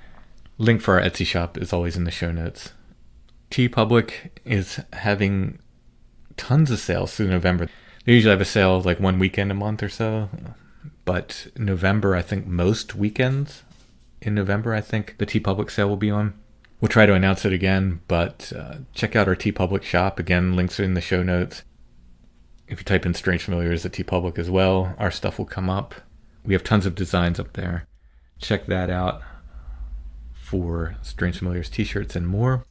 Link for our Etsy shop is always in the show notes. TeePublic is having tons of sales through November. They usually have a sale like one weekend a month or so. But November, I think most weekends in November, I think the TeePublic sale will be on. We'll try to announce it again, but check out our TeePublic shop. Again, links are in the show notes. If you type in Strange Familiars at TeePublic as well, our stuff will come up. We have tons of designs up there. Check that out for Strange Familiars t-shirts and more.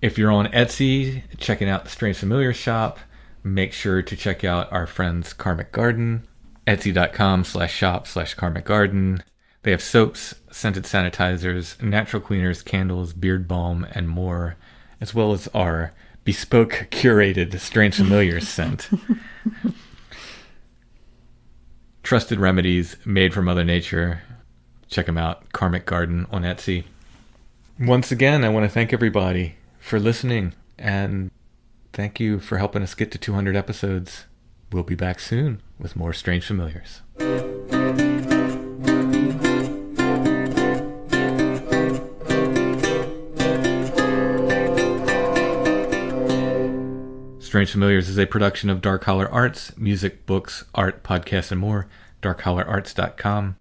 If you're on Etsy, checking out the Strange Familiars shop, make sure to check out our friends Karmic Garden, etsy.com/shop/Karmic Garden. They have soaps, scented sanitizers, natural cleaners, candles, beard balm, and more, as well as our bespoke curated Strange Familiars scent. Trusted remedies made from Mother Nature. Check them out, Karmic Garden on Etsy. Once again, I want to thank everybody for listening, and thank you for helping us get to 200 episodes. We'll be back soon with more Strange Familiars. Strange Familiars is a production of Dark Holler Arts, music, books, art, podcasts, and more. darkhollerarts.com.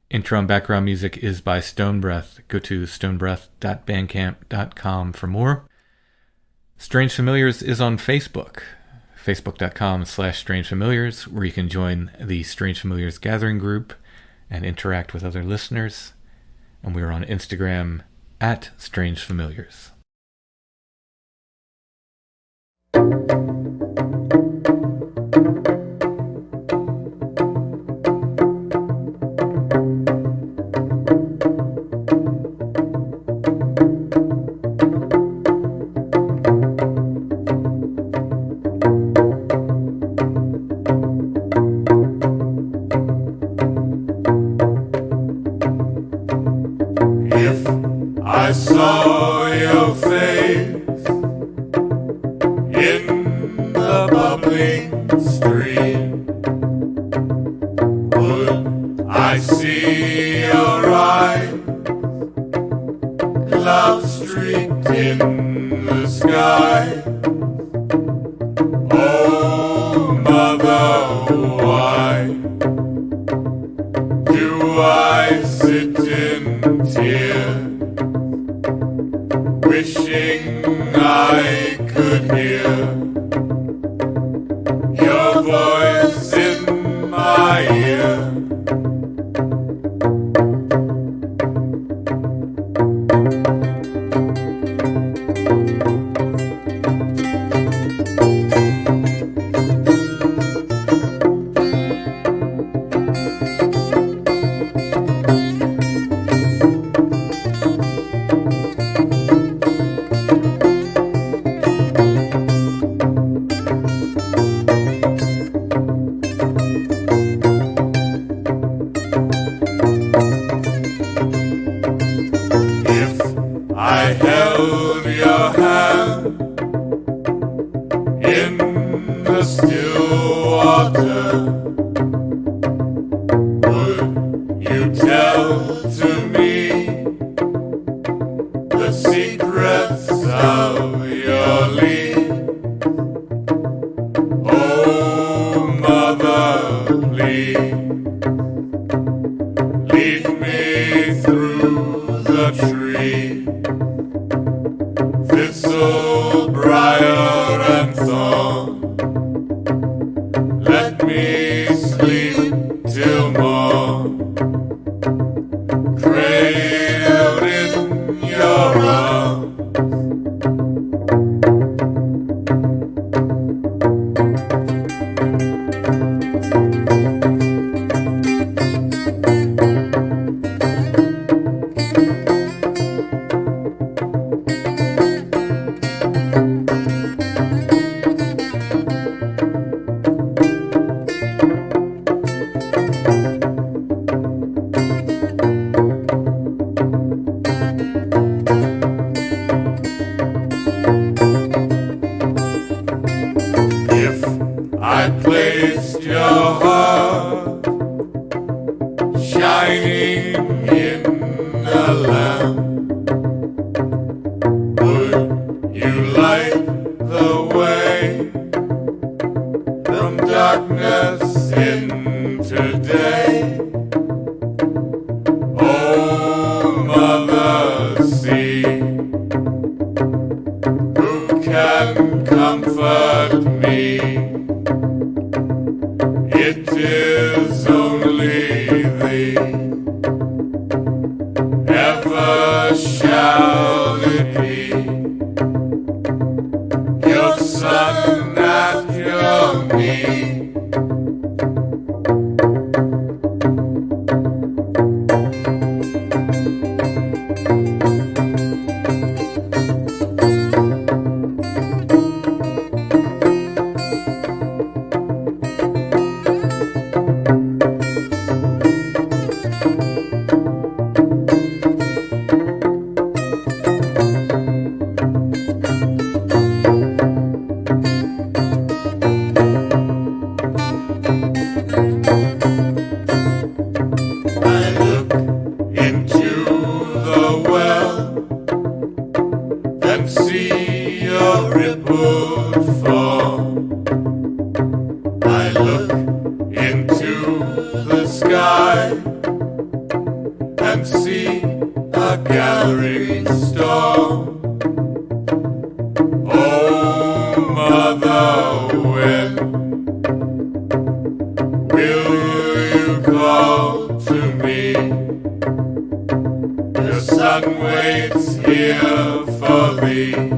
Intro and background music is by Stone Breath. Go to stonebreath.bandcamp.com for more. Strange Familiars is on Facebook. Facebook.com/Strange Familiars, where you can join the Strange Familiars Gathering group and interact with other listeners. And we are on Instagram at Strange Familiars. If I saw your face in the bubbling stream, would I see your eyes, cloud streaked in the sky? Oh, mother, why do I sit in tears, wishing I could hear your voice in my ear? If I held your hand in the still water, would you tell to me the secrets of your lead? Oh, mother, please lead me through the tree, thistle, briar, and thorn. Let me sleep till morn, cradled in your arms. If I placed your heart shining in the lamp, again today. Oh, Mother Sea, who can comfort me? It is only thee. Ever shall it be, your son at your knee. See a rippled form. I look into the sky and see a gathering storm. Oh, Mother, when will you call to me? Your son waits here for thee.